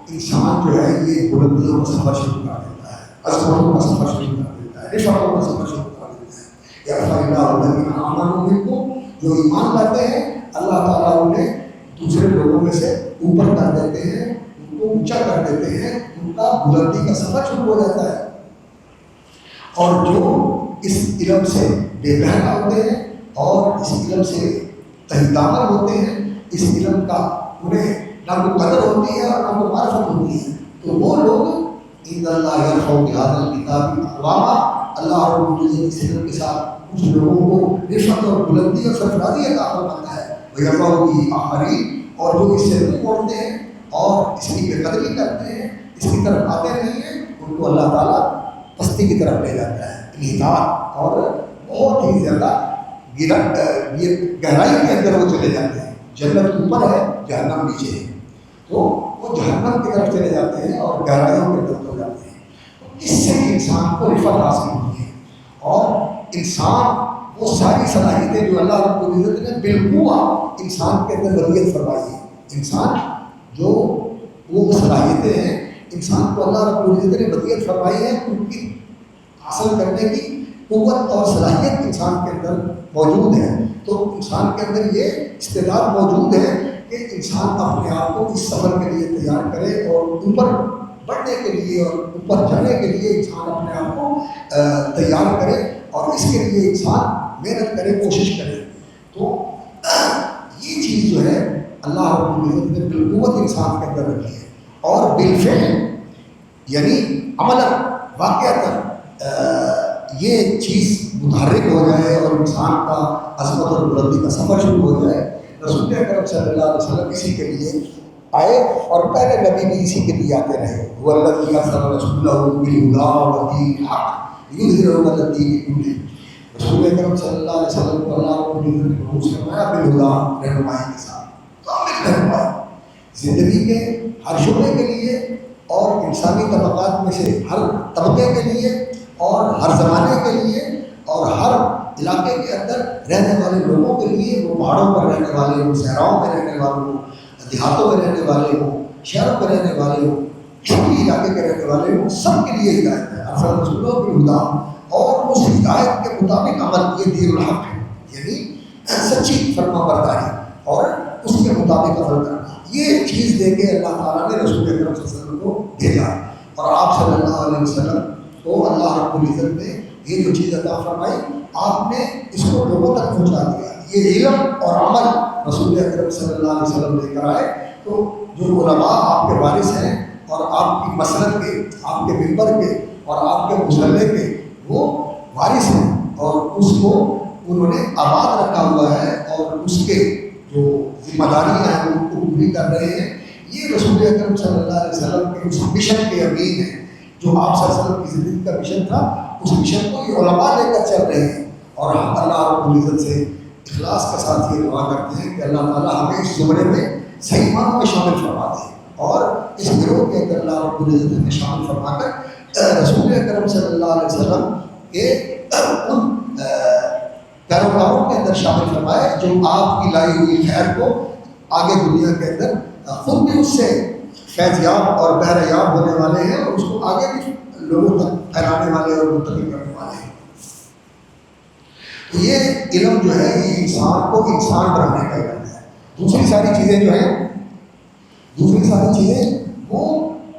انسان جو ہے یہ بلندیوں کا سفر شروع کر دیتا ہے، عظمتوں کا سفر شروع کر دیتا ہے، رفعتوں کا سفر شروع کر دیتا ہے۔ یرفع اللہ الذین آمنوا منکم، جو ایمان لاتے ہیں اللہ تعالیٰ انہیں دوسرے لوگوں میں سے اوپر کر دیتے ہیں، ان کو اونچا کر دیتے ہیں، ان کا بلندی کا سفر شروع ہو جاتا ہے۔ اور جو اس علم سے بے بہرا ہوتے ہیں اور اس علم سے تحت عمل ہوتے ہیں، اس علم کا انہیں نہ کوئی قدر ہوتی ہے اور نہ کوئی معرفت ہوتی ہے، تو وہ لوگ ان اللہ یرفع بہذا الکتاب اقواما، اللہ رب العزت اس علم کے ساتھ کچھ لوگوں کو رفعت اور بلندی اور سرفرازی عطا فرماتا ہے، وَيَرْفَعُ بِهِ آخَرِينَ، اور جو اس سے منہ موڑتے ہیں اور اس کی بے قدری کرتے ہیں، اس کی طرف آتے نہیں ہیں، ان کو اللہ تعالیٰ پستی کی طرف لے جاتا ہے، انحطاط اور بہت ہی زیادہ گہرائی کے اندر وہ چلے جاتے ہیں۔ جنت اوپر ہے، جہنم نیچے ہے، تو وہ جہنم کی طرف چلے جاتے ہیں اور گہرائیوں کے اندر ہو جاتے ہیں۔ تو اس سے انسان کو رفعت حاصل ہوتی ہے اور انسان وہ ساری صلاحیتیں جو اللہ رب العزت نے بالقوہ انسان کے اندر ودیعت فرمائی ہے، انسان جو وہ صلاحیتیں ہیں انسان کو اللہ رب العزت نے ودیعت فرمائی ہے، ان کی حاصل کرنے کی قوت اور صلاحیت انسان کے اندر موجود ہے۔ تو انسان کے اندر یہ استعداد موجود ہے کہ انسان اپنے آپ کو اس سفر کے لیے تیار کرے اور اوپر بڑھنے کے لیے اور اوپر جانے کے لیے انسان اپنے آپ کو تیار کرے اور اس کے لیے انسان محنت کرے، کوشش کرے۔ تو یہ چیز جو ہے اللہ رب العزت نے بالقوت انسان کے اندر رکھی ہے، اور بالفعل یعنی عملاً واقعتاً یہ چیز متحرک ہو جائے اور انسان کا عظمت اور بلندی کا سفر شروع ہو جائے۔ رسول اکرم صلی اللہ علیہ وسلم اسی کے لیے آئے اور پہلے نبی بھی اسی کے لیے آتے رہے۔ هو الذی ارسل رسولہ بالہدی ودین الحق لیظہرہ علی الدین کلہ، رسول اکرم صلی اللہ علیہ وسلم کو اللہ رب العزت نے مبعوث فرمایا بالہدی، رہنمائی کے ساتھ، کامل رہنمائی زندگی کے ہر شعبے کے لیے اور انسانی طبقات میں سے ہر طبقے کے لیے اور ہر زمانے کے لیے اور ہر علاقے کے اندر رہنے والے لوگوں کے لیے، وہ پہاڑوں پر رہنے والے ہوں، صحراؤں میں رہنے والے ہوں، دیہاتوں میں رہنے والے ہوں، شہروں میں رہنے والے ہوں، چھوٹی علاقے کے رہنے والے ہوں، سب کے لیے ہدایت ہے۔ ارسل رسولہ بالہدی، اور اس ہدایت کے مطابق عمل، یہ دین الحق ہے، یعنی سچی فرما برداری اور اس کے مطابق عمل کرنا۔ یہ چیز دے کے اللہ تعالیٰ نے رسول اکرم صلی اللہ علیہ وسلم کو بھیجا، اور آپ صلی اللہ علیہ وسلم کو اللہ رب العزت نے یہ جو چیز عطا فرمائی، آپ نے اس کو لوگوں تک پہنچا دیا۔ یہ علم اور عمل رسول اکرم صلی اللہ علیہ وسلم لے کر آئے، تو جو علماء آپ کے وارث ہیں اور آپ کی مسند کے، آپ کے ممبر کے اور آپ کے مصلی کے وہ وارث ہیں، اور اس کو انہوں نے آباد رکھا ہوا ہے اور اس کے جو ذمہ داریاں ہیں ان کو پوری کر رہے ہیں۔ یہ رسول اکرم صلی اللہ علیہ وسلم کے اس مشن کے امین ہیں، جو آپ صلی اللہ علیہ وسلم کی زندگی کا مشن تھا، اس مشن کو یہ علماء لے کر چل رہے ہیں۔ اور ہم اللہ رب العزت سے اخلاص کے ساتھ یہ دعا کرتے ہیں کہ اللہ تعالیٰ ہمیں اس زمرے میں صحیح معنوں میں شامل فرما دے، اور اس گروہ کے اندر اللہ رب العزت نے شامل فرما کر رسول اکرم صلی اللہ علیہ وسلم کے ان پیروکاروں کے اندر شامل فرمائے جو آپ کی لائی ہوئی خیر کو آگے دنیا کے اندر خود بھی اس سے فیض یاب اور بہرہ یاب ہونے والے ہیں، اور اس کو آگے بھی لوگوں تک پھیلانے والے اور منتقل کرنے والے ہیں۔ تو یہ علم جو ہے یہ انسان کو انسان بنانے کا علم ہے۔ دوسری ساری چیزیں جو ہیں، دوسری ساری چیزیں وہ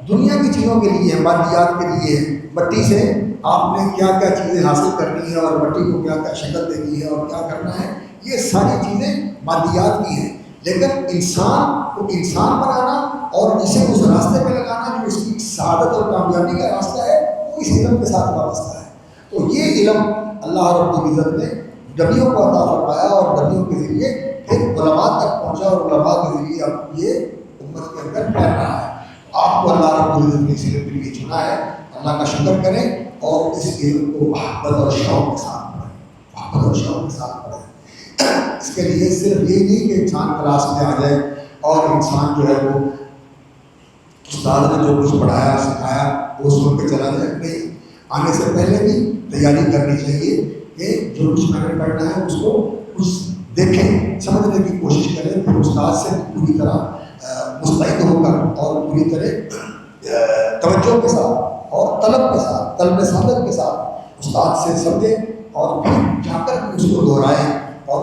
دنیا کی چیزوں کے لیے ہیں، مادیات کے لیے ہیں۔ مٹی سے آپ نے کیا کیا چیزیں حاصل کرنی ہے اور مٹی کو کیا کیا شکل دینی ہے اور کیا کرنا ہے، یہ ساری چیزیں مادیات کی ہیں۔ لیکن انسان کو انسان بنانا اور اسے اس راستے پہ لگانا جو اس کی سعادت اور کامیابی کا راستہ ہے، وہ اس علم کے ساتھ وابستہ ہے۔ تو یہ علم اللہ رب العزت نے نبیوں کو عطا فرمایا اور نبیوں کے ذریعے پھر علماء تک پہنچا اور علماء کے ذریعے اب یہ امت کے اندر پھیل رہا ہے۔ آپ کو اللہ رب العزت نے اس علم کے لیے چنا ہے، اللہ کا شکر کریں اور اس علم کو محبت اور شوق کے ساتھ پڑھیں، محبت اور شوق کے ساتھ پڑھیں۔ اس کے لیے صرف یہ نہیں کہ انسان کلاس میں آ جائے اور انسان جو ہے وہ استاد نے جو کچھ پڑھایا سکھایا وہ سن کے چلا جائے، نہیں، آنے سے پہلے بھی تیاری کرنی چاہیے کہ جو کچھ میں نے پڑھنا ہے اس کو کچھ دیکھیں، سمجھنے کی کوشش کریں، پھر استاد سے پوری طرح مستعد ہو کر اور پوری طرح توجہ کے ساتھ اور طلب کے ساتھ، طلب صادق کے ساتھ استاد سے سمجھیں اور پھر جا کر اس کو دہرائیں اور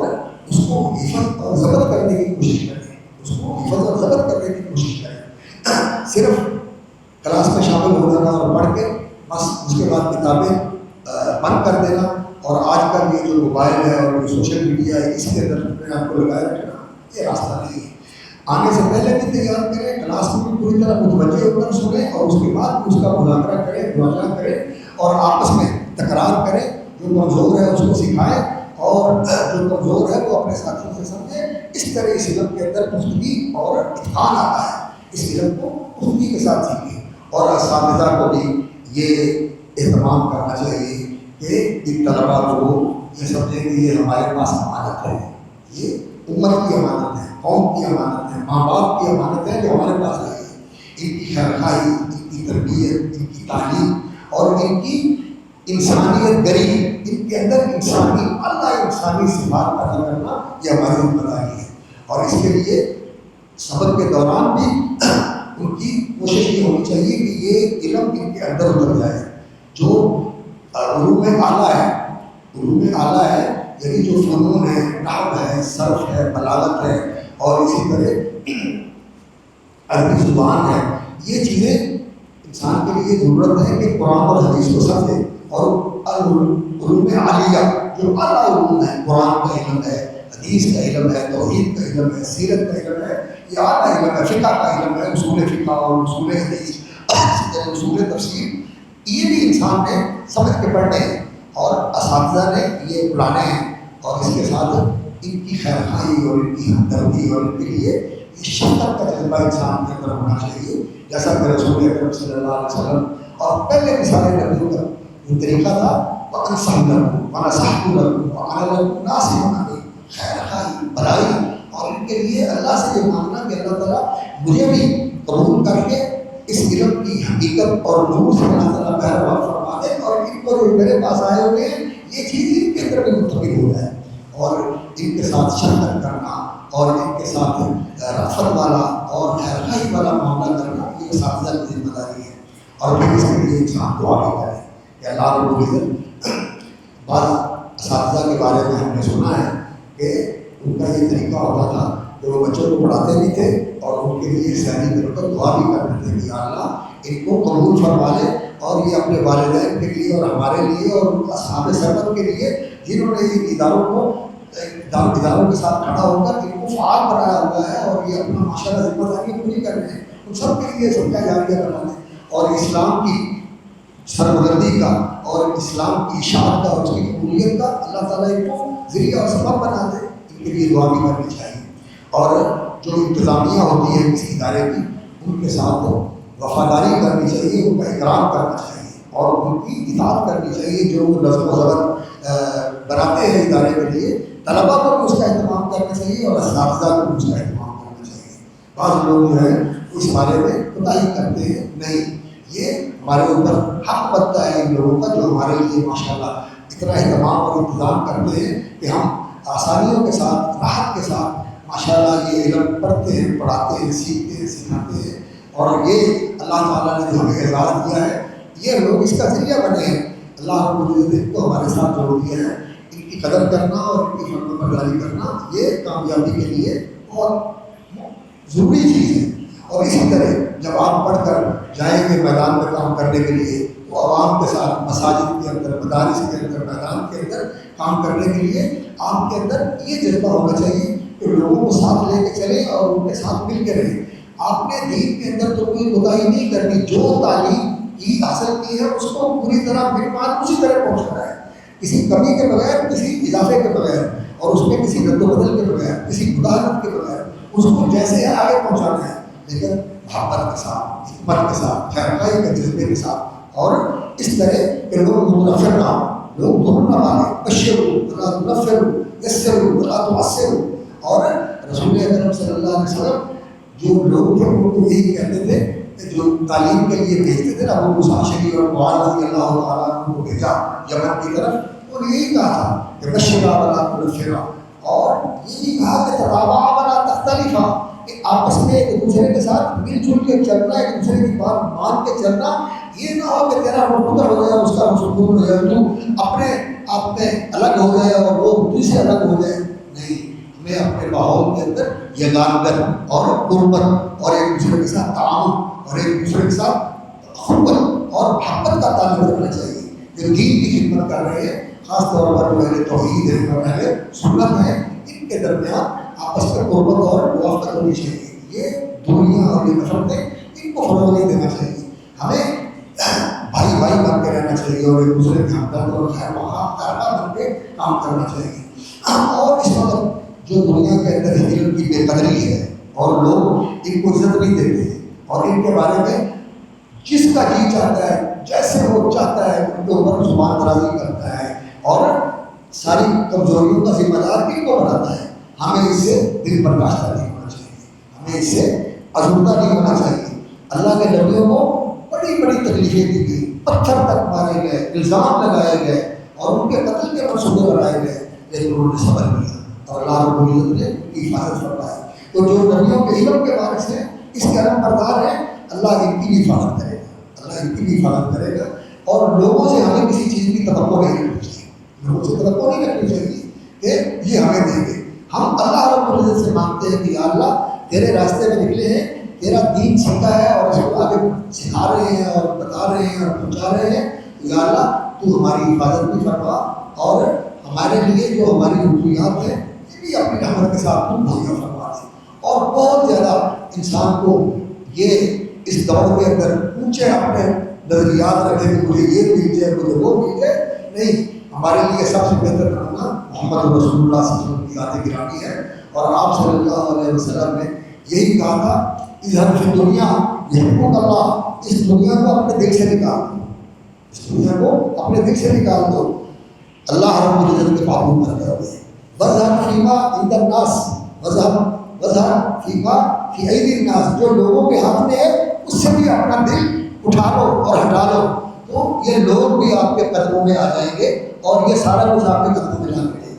اس کو حفظ اور ضبط کرنے کی کوشش کریں، اس کو حفظ اور ضبط کرنے کی کوشش کریں۔ صرف کلاس میں شامل ہو جانا اور پڑھ کے بس اس کے بعد کتابیں بند کر دینا اور آج کل یہ جو موبائل ہے اور جو سوشل میڈیا ہے اس کے اندر اپنے آپ کو لگائے رکھنا، یہ راستہ نہیں ہے۔ آنے سے پہلے بھی تیار کریں، کلاس میں بھی پوری طرح متوجہ ہو کر سنیں اور اس کے بعد اس کا مذاکرہ کریں، مراجعہ کریں اور آپس میں تکرار کریں، جو کمزور ہے اس کو سکھائیں اور جو کمزور ہے وہ اپنے ساتھیوں سے سمجھیں۔ اس طرح اس علم کے اندر پختگی اور اتقان آتا ہے، اس علم کو پختگی کے ساتھ سیکھیں اور اساتذہ کو بھی یہ اہتمام کرنا چاہیے کہ ان طلباء کو یہ سمجھیں کہ یہ ہمارے پاس امانت ہے، یہ امت کی امانت ہے، قوم کی امانت ہے، ماں باپ کی امانت ہے جو ہمارے پاس آئی ہے۔ ان کی خیرخواہی، ان کی تربیت، ان کی تعلیم اور ان کی انسانیت گری، ان کے اندر انسانی انسانی صفات پیدا کرنا یہ ہماری ذمہ داری ہے۔ اور اس کے لیے سبق کے دوران بھی ان کی کوشش یہ ہونی چاہیے کہ یہ علم ان کے اندر اتر جائے۔ جو علوم اعلیٰ ہے، علوم اعلیٰ ہے یعنی جو فنون ہے، نحو ہے، صرف ہے، بلاغت ہے اور اسی طرح عربی زبان ہے، یہ چیزیں انسان کے لیے ضرورت ہے کہ قرآن اور حدیث کو سمجھے۔ اور علوم عالیہ جو اعلیٰ علوم ہے، قرآن کا علم ہے، حدیث کا علم ہے، توحید کا علم ہے، سیرت کا علم ہے، یہ اعلیٰ علم ہے، فقہ کا علم ہے، اصول فقہ اور اصول حدیث، اصول تفسیر، یہ بھی انسان نے سمجھ کے پڑھنے ہیں اور اساتذہ نے یہ پڑھانے ہیں۔ اور اس کے ساتھ ان کی خیرخواہی اور ان کی ہمدردی اور ان کے لیے یہ شفقت کا جذبہ انسان کے اندر ہونا چاہیے، جیسا کہ رسول اکرم صلی اللہ علیہ وسلم اور پہلے بھی سارے نبیوں کا جو طریقہ تھا، وَأَنصَحْتُ لَكُمْ وَنَصَحْتُ لَكُمْ وَأَنَا لَكُمْ نَاصِحٌ أَمِينٌ، خیرخواہی، بھلائی، اور ان کے لیے اللہ سے یہ مانگنا کہ اللہ تعالیٰ مجھے بھی قبول کر کے اس علم کی حقیقت اور نور سے اللہ تعالیٰ بہربار فرما دے اور ان کو جو میرے پاس آئے ہوئے ہیں یہ چیز ان کے اندر بھی منتقل ہو جائے اور ان کے ساتھ شفقت کرنا اور ان کے ساتھ رفت والا اور خیرخواہی والا معاملہ کرنا یہ اساتذہ کی ذمہ داری ہے۔ اور پھر اس کے لیے انسان دعا بھی کرے کہ اللہ رب العزت، بعض اساتذہ کے بارے میں ہم نے سنا ہے کہ ان کا یہ طریقہ ہوتا تھا کہ وہ بچوں کو پڑھاتے بھی تھے اور ان کے لیے سہری کر کر دعا بھی کرتے تھے کہ اللہ ان کو قبول فرما لے اور یہ اپنے والدین کے لیے اور ہمارے لیے اور اصحاب سرمت کے لیے جنہوں نے ان اداروں کے ساتھ کھڑا ہو کر ان کو فعال بنایا ہوا ہے اور یہ اپنا ماشاءاللہ ذمہ داریاں پوری کر رہے ہیں، ان سب کے لیے صدقہ جاریہ بنا دیں اور اسلام کی سربلندی کا اور اسلام کی اشاعت کا اور اس کی قبولیت کا اللہ تعالیٰ ان کو ذریعہ اور سبب بنا دے۔ ان کے لیے دعا بھی کرنی چاہیے اور جو انتظامیہ ہوتی ہے کسی ادارے کی ان کے ساتھ وفاداری کرنی چاہیے، ان کا اکرام کرنا چاہیے اور ان کی اطاعت کرنی چاہیے۔ جو نظم و ضبط بناتے ہیں ادارے کے لیے، طلباء کو بھی اس کا اہتمام کرنا چاہیے اور اساتذہ کو بھی اس کا اہتمام کرنا چاہیے۔ بعض لوگ جو ہے اس بارے میں کوتاہی کرتے ہیں، نہیں، یہ ہمارے اوپر حق بنتا ہے ان لوگوں کا جو ہمارے لیے ماشاءاللہ اتنا اہتمام اور انتظام کرتے ہیں کہ ہم آسانیوں کے ساتھ، راحت کے ساتھ ماشاءاللہ یہ علم پڑھتے ہیں، پڑھاتے ہیں، سیکھتے ہیں، سکھاتے ہیں۔ اور یہ اللہ تعالیٰ نے جو ہمیں اعزاز دیا ہے یہ لوگ اس کا ذریعہ بنے ہیں۔ اللہ رب العزت کو ہمارے ساتھ جوڑ دیا ہے، ان کی قدر کرنا اور ان کی فرما برداری کرنا یہ کامیابی کے لیے بہت ضروری چیز ہے۔ اور اسی طرح جب آپ پڑھ کر جائیں گے میدان میں کام کرنے کے لیے تو عوام کے ساتھ مساجد کے اندر، مدارس کے اندر، میدان کے اندر کام کرنے کے لیے آپ کے اندر یہ جذبہ ہونا چاہیے کہ لوگوں کو ساتھ لے کے چلیں اور ان کے ساتھ مل کے رہیں۔ آپ نے دین کے اندر تو کوئی کوتاہی نہیں کرنی، جو تعلیم عید حاصل کی ہے اس کو پوری طرح مہمان اسی طرح پہنچانا ہے، کسی کمی کے بغیر، کسی اضافے کے بغیر، اور اس میں کسی رد و بدل کے بغیر، کسی مداحت کے بغیر اس کو جیسے ہے آگے پہنچانا ہے، لیکن محبت کے ساتھ، حکمت کے ساتھ، خیرخواہی کے جذبے کے ساتھ، اور اس طرح کہ لوگ متنفر نہ ہوں، لوگ دور نہ مانیں، بشروا ولا تنفروا، یسروا ولا تعسروا۔ اور رسول اکرم صلی اللہ علیہ وسلم جو لوگ تھے ان کو یہی کہتے تھے کہ جو تعلیم کے لیے بھیجتے تھے نا، وہ مساشری اور معاذ رضی اللہ تعالیٰ عنہ کو بھیجا یمن کی طرف، اور یہی کہا تھا کہ بشرا ولا تنفرا، اور یہی کہا کہ تتابعا ولا تختلفا، کہ آپس میں ایک دوسرے کے ساتھ مل جل کے چلنا، ایک دوسرے کی بات مان کے چلنا، یہ نہ ہو کہ تیرا رخ ہو جائے، اس کا رسول ہو جائے، تو اپنے آپ میں الگ ہو جائے اور وہ تجھ سے الگ ہو جائے۔ نہیں، ہمیں اپنے ماحول کے اندر یگانگت اور قربت اور ایک دوسرے کے ساتھ تعاون اور ایک دوسرے کے ساتھ اخوت اور محبت کا تعلق رکھنا چاہیے۔ جو دین کی خدمت کر رہے ہیں، خاص طور پر جو اہل توحید ہے اور اہل سنت ہے، ان کے درمیان آپس میں قربت اور موافقت ہونی چاہیے۔ یہ دنیا اور یہ نفرتیں ان کو فروغ نہیں دینا چاہیے، ہمیں بھائی بھائی بن کے رہنا چاہیے اور ایک دوسرے کے ہمدرد اور خیر خواہ بن کے کام کرنا چاہیے۔ اور اس وقت جو دنیا کے اندر علم کی بے قدری ہے اور لوگ ان کو عزت نہیں دیتے ہیں اور ان کے بارے میں جس کا جی چاہتا ہے، جیسے وہ چاہتا ہے ان کے اوپر زبان درازی کرتا ہے اور ساری کمزوریوں کا ذمہ دار ان کو بناتا ہے، ہمیں اس سے دل برداشتہ نہیں ہونا چاہیے، ہمیں اس سے ازردہ نہیں ہونا چاہیے۔ اللہ کے نبیوں کو بڑی بڑی تکلیفیں دی گئی، پتھر تک مارے گئے، الزام لگائے گئے اور ان کے قتل کے منصوبے بنائے گئے، لیکن انہوں نے صبر کیا اور اللہ رب العزت نے ان کی حفاظت فرمائی۔ تو جو نبیوں کے علم کے وارث ہیں، اس کے علم بردار ہیں، اللہ ان کی بھی حفاظت کرے گا، اللہ ان کی بھی حفاظت کرے گا۔ اور لوگوں سے ہمیں کسی چیز کی توقع نہیں رکھنی چاہیے، لوگوں سے توقع نہیں رکھنی چاہیے کہ یہ ہمیں دیں گے۔ ہم اللہ رب العزت سے مانگتے ہیں کہ یا اللہ تیرے راستے میں نکلے ہیں، تیرا دین سیکھا ہے اور اس کو آگے سکھا رہے ہیں اور بتا رہے ہیں اور پہنچا رہے ہیں، یا اللہ تو ہماری حفاظت بھی فرما اور ہمارے لیے جو ہماری ضروریات ہیں یہ بھی اپنی رحمت کے ساتھ تو مہیا فرما دے۔ اور بہت زیادہ انسان کو یہ اس دور کے اندر اونچے اپنے نظریات رکھے کہ مجھے یہ مل جائے، مجھے وہ مل جائے، نہیں، ہمارے لیے سب سے بہتر نمونہ محمد رسول اللہ صلی اللہ علیہ وسلم کی ذات گرامی ہے، اور آپ صلی اللہ علیہ وسلم نے یہی کہا تھا اذهب فی الدنیا یحببک اللہ، اس دنیا کو اپنے دل سے نکال دو، اس دنیا کو اپنے دل سے نکال دو، اللہ رب العزت کے پابند بن جاؤ گے۔ وَاذْهَبْ فِيمَا عِندَ النَّاسِ وَاذْهَبْ فِيمَا فِي أَيْدِي النَّاسِ، جو لوگوں کے ہاتھ میں ہے اس سے بھی اپنا دل اٹھا لو اور ہٹا لو، تو یہ لوگ بھی آپ کے قدموں میں آ جائیں گے اور یہ سارا کچھ آپ کے قدموں میں ڈال دیں گے۔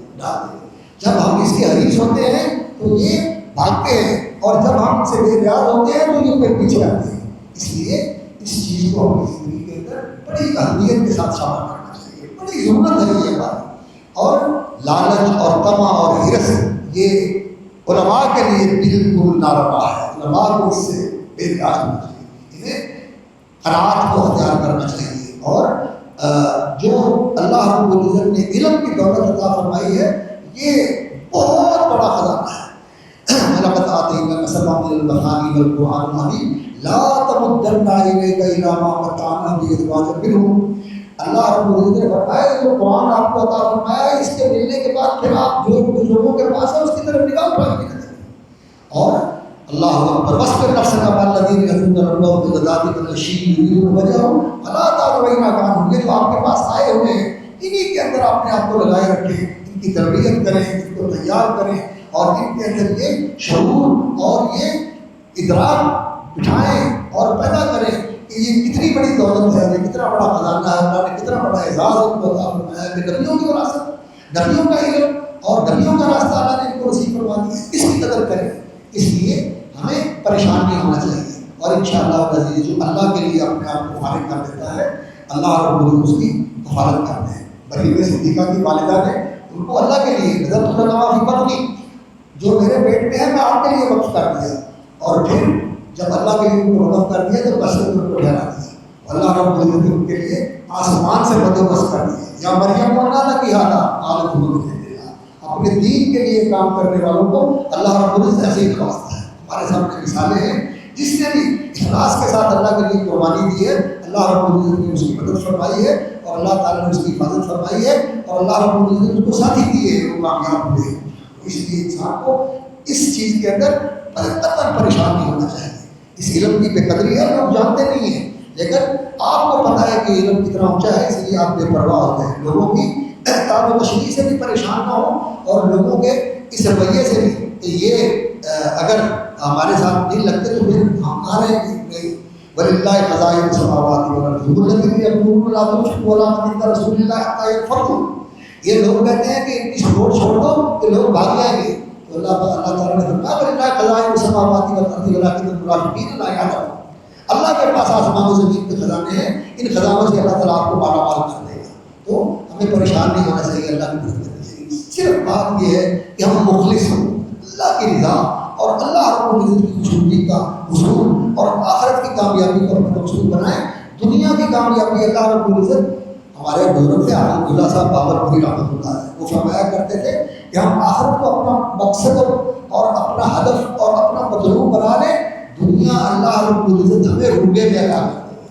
جب ہم اس کے حریص ہوتے ہیں تو یہ بھاگتے ہیں، اور جب ہم سے بے نیاز ہوتے ہیں تو یہ پھر پیچھے آتے ہیں۔ اس لیے اس چیز کو اپنی زندگی کے اندر بڑی اہمیت کے ساتھ شامل کرنا چاہیے، بڑی ضرورت ہے یہ بات۔ اور لالچ اور طمع اور حرص یہ علماء کے لیے بالکل ناروا ہے، علماء کو اس سے بے نیاز ہونا چاہیے، انہیں قناعت کو اختیار کرنا چاہیے، اور جو اللہ رب العزت نے علم کی دولت عطا فرمائی ہے یہ بہت بڑا خزانہ ہے۔ وَلَقَدْ آتَيْنَاكَ سَبْعًا مِنَ الْمَثَانِي وَالْقُرْآنِ الْعَظِيمِ لَا تَمُدَّنَّ عَيْنَيْكَ إِلَىٰ مَا مَتَّعْنَا بِهِ أَزْوَاجًا مِّنْهُمْ۔ اللہ رب العزت نے فرمایا جو قرآن آپ کو عطا فرمایا ہے، اس کے ملنے کے بعد پھر آپ جو لوگوں کے پاس ہے اس کی طرف نگاہ اٹھائیں گے۔ اور اللہ اکبر وَاصْبِرْ نَفْسَكَ مَعَ الَّذِينَ يَدْعُونَ رَبَّهُم بِالْغَدَاةِ وَالْعَشِيِّ يُرِيدُونَ وَجْهَهُ وَلَا تَعْدُ عَيْنَاكَ عَنْهُمْ۔ یہ جو آپ کے پاس آئے ہوئے ہیں انہی کے اندر اپنے آپ کو لگائے رکھیں، ان کی تربیت کریں، ان کو تیار کریں، اور ان کے اندر یہ شعور اور یہ ادراک بٹھائیں اور پیدا کریں کہ یہ کتنی بڑی دولت ہے، یہ کتنا بڑا خزانہ ہے، اللہ نے کتنا بڑا اعزاز ان کو عطا فرمایا ہے کہ نبیوں کی وراثت، نبیوں کا علم اور نبیوں کا راستہ اللہ نے ان کو نصیب فرما دیا، اس کی قدر کریں۔ اس لیے ہمیں پریشان نہیں ہونا چاہیے، اور انشاءاللہ العزیز جو اللہ کے لیے اپنے آپ کو فارغ کر دیتا ہے اللہ رب العزت اس کی کفالت کرتے ہیں۔ مریم صدیقہ کی والدہ نے ان کو اللہ کے لیے نظر اللہ فی بطنی، جو میرے پیٹ میں ہے میں آپ کے لیے وقف کر دیا، اور پھر جب اللہ کے لیے ان کو وقف کر دیا تو بشر ان کو ٹھہرا دیا، اللہ رب العزت نے ان کے لیے آسمان سے بندوبست کر دیا، یا مریم مولانا لکی ہادا قالت هو اپنے دین کے لیے کام کرنے والوں کو اللہ رب العزت ایسے ہی نوازتا ہے۔ ہمارے سامنے مثالیں ہیں، جس نے بھی اخلاص کے ساتھ اللہ کے لیے قربانی دی ہے اللہ رب العزت نے اس کی مدد فرمائی ہے اور اللہ تعالیٰ نے اس کی حفاظت فرمائی ہے اور اللہ رب العزت نے اس کو ساتھی دیے وہ کامیاب ہوئے. اس لیے انسان کو اس چیز کے اندر قطعاً پریشان نہیں ہونا چاہیے. اس علم کی بے قدری ہے، لوگ جانتے نہیں ہیں، لیکن آپ کو پتہ ہے کہ علم کتنا اونچا ہے، اس لیے آپ بے پرواہ ہوتے ہیں. لوگوں کی تعب و تشریح سے بھی پریشان نہ ہو اور لوگوں کے اس رویے سے بھی کہ یہ اگر ہمارے ساتھ نہیں لگتے تو پھر ہم کہاں رہیں گے. وَلِلَّهِ خَزَائِنُ السَّمَاوَاتِ وَالْأَرْضِ وَالَّذِينَ يَقُولُونَ لَا تُنْفِقُوا عَلَىٰ مَنْ عِندَ رَسُولِ اللَّهِ حَتَّىٰ يَنفَضُّوا. یہ لوگ کہتے ہیں کہ ان کی سپورٹ چھوڑ دو کہ لوگ بھاگ جائیں گے. تو اللہ تعالیٰ نے فرمایا وَلِلَّهِ خَزَائِنُ السَّمَاوَاتِ وَالْأَرْضِ وَلَٰكِنَّ الْمُنَافِقِينَ لَا يَعْلَمُونَ. اللہ کے پاس آسمان و زمین کے خزانے ہیں، ان خزانوں سے اللہ تعالیٰ آپ کو مالا مال کر دے گا. تو ہمیں پریشان نہیں ہونا چاہیے، اللہ کی مدد کرنی چاہیے. صرف بات یہ ہے کہ ہم مخلص ہوں، اللہ کی رضا اور اللہ رب العزت کی خوشنودی کا حصول اور آخرت کی کامیابی کو اپنا مقصود بنائیں. دنیا کی کامیابی اللہ رب العزت ہمارے بزرگ سے احمد اللہ صاحب بابر پوری رحمۃ اللہ ہے وہ فرمایا کرتے تھے کہ ہم آخرت کو اپنا مقصد اور اپنا ہدف اور اپنا مطلوب بنا لیں. دنیا اللہ رب العزت ہمیں روگے میں عطا کرتے ہیں.